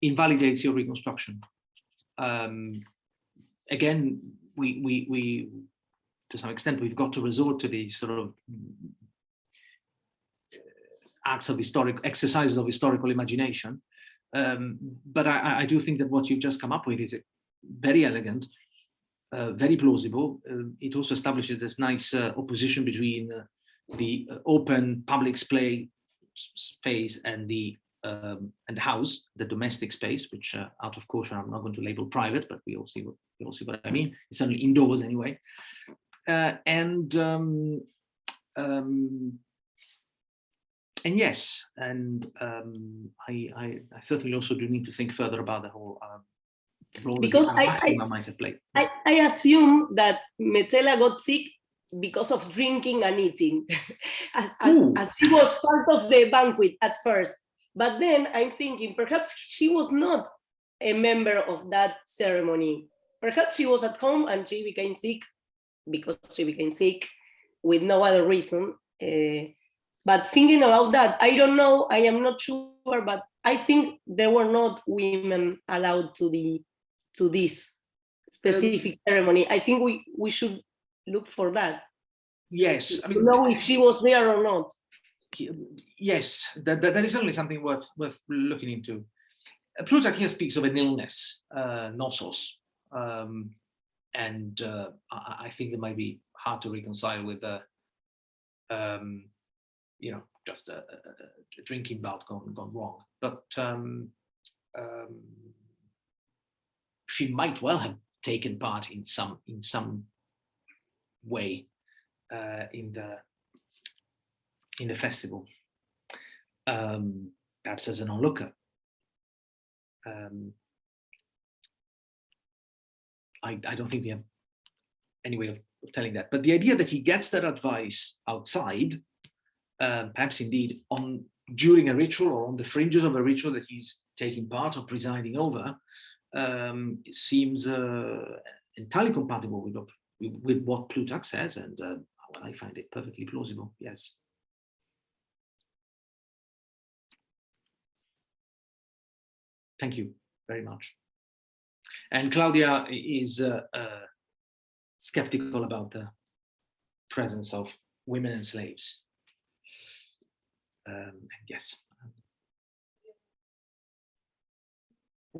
invalidates your reconstruction. Again, we to some extent we've got to resort to these sort of acts of exercises of historical imagination, but I do think that what you've just come up with is very elegant, very plausible. It also establishes this nice opposition between the open public space and the house, the domestic space, which out of caution I'm not going to label private, but we all see what I mean. It's only indoors anyway. And yes, and I certainly also do need to think further about the whole role because that Maxima might have played. I assume that Metella got sick because of drinking and eating, as she was part of the banquet at first. But then I'm thinking perhaps she was not a member of that ceremony. Perhaps she was at home and she became sick because she became sick with no other reason. But thinking about that, I don't know, I am not sure, but I think there were not women allowed to this specific ceremony. I think we should look for that. Yes, I mean, know if she was there or not. Yes, that is certainly something worth looking into. Plutarch here speaks of an illness, nosos, and I think that might be hard to reconcile with just a drinking bout gone wrong. But she might well have taken part in some way in the festival, perhaps as an onlooker. I don't think we have any way of telling that, but the idea that he gets that advice outside, perhaps indeed during a ritual or on the fringes of a ritual that he's taking part or presiding over, it seems entirely compatible with what Plutarch says, and I find it perfectly plausible. Yes. Thank you very much. And Claudia is skeptical about the presence of women and slaves. Yes.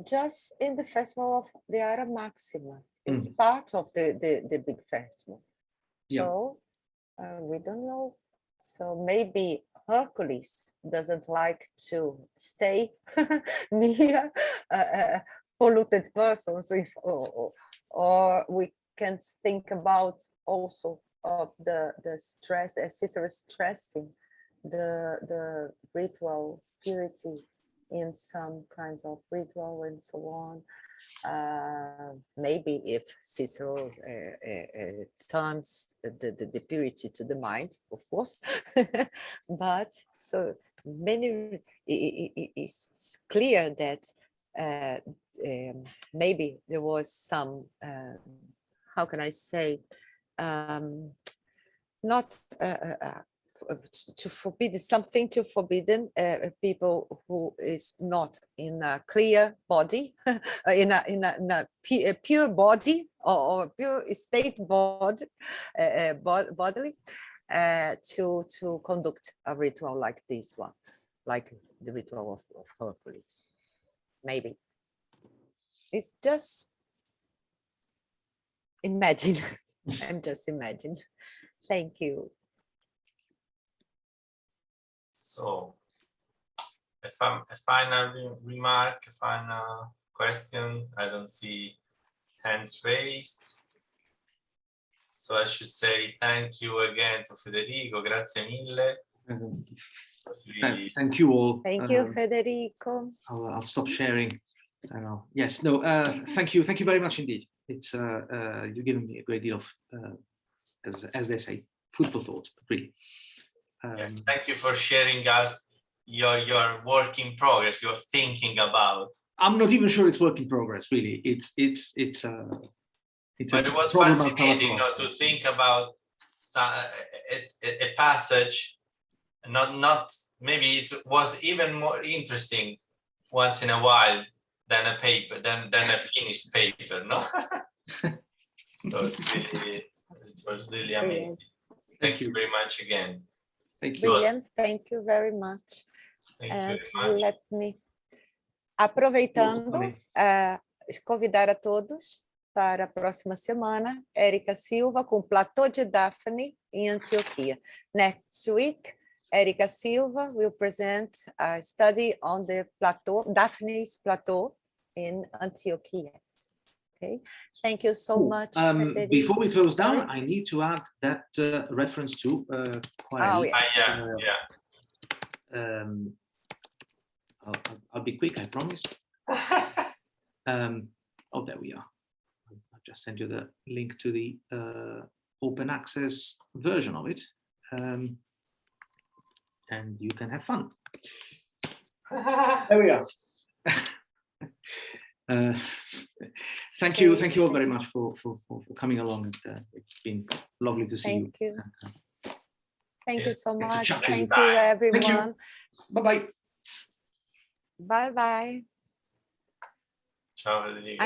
Just in the festival of the Ara Maxima, it's part of the big festival. Yeah. So we don't know So maybe Hercules doesn't like to stay near polluted persons, or we can think about also of the stress, as Cicero is stressing the ritual purity in some kinds of ritual and so on. Maybe if Cicero turns the purity to the mind, of course, but so many, it's clear that maybe there was some, how can I say, not to forbid something to forbidden people who is not in a clear body, in a pure body or pure state body, bodily, to conduct a ritual like this one, like the ritual of Hercules. Maybe it's just imagine. I'm just imagine. Thank you. So, a final remark, a final question. I don't see hands raised. So I should say thank you again to Federico. Grazie mille. Thank you all. Thank you, Federico. I'll stop sharing. I don't know. Yes, no, thank you very much indeed. It's you've given me a great deal of, as they say, food for thought, really. Thank you for sharing us your work in progress, your thinking about. I'm not even sure it's work in progress, really. It's but it was fascinating to think about a passage. Not maybe it was even more interesting once in a while than a paper, than a finished paper, no? So it was really amazing. Thank you very much again. Thank you. Brilliant. Thank you very much. Thank And you very much. let me, aproveitando, convidar a todos para a próxima semana, Érica Silva com Platô de Daphne em Antioquia. Next week, Érica Silva will present a study on the plateau, Daphne's plateau in Antioquia. Okay, thank you so much. Before we close down, I need to add that reference to yes. I'll be quick, I promise. Oh, there we are. I'll just send you the link to the open access version of it, and you can have fun. There we are. Thank you all very much for coming along. It's been lovely to see you. Thank you. Thank you so much. Thank Thank you, everyone. Thank you. Bye-bye. Bye-bye. Ciao, Federico.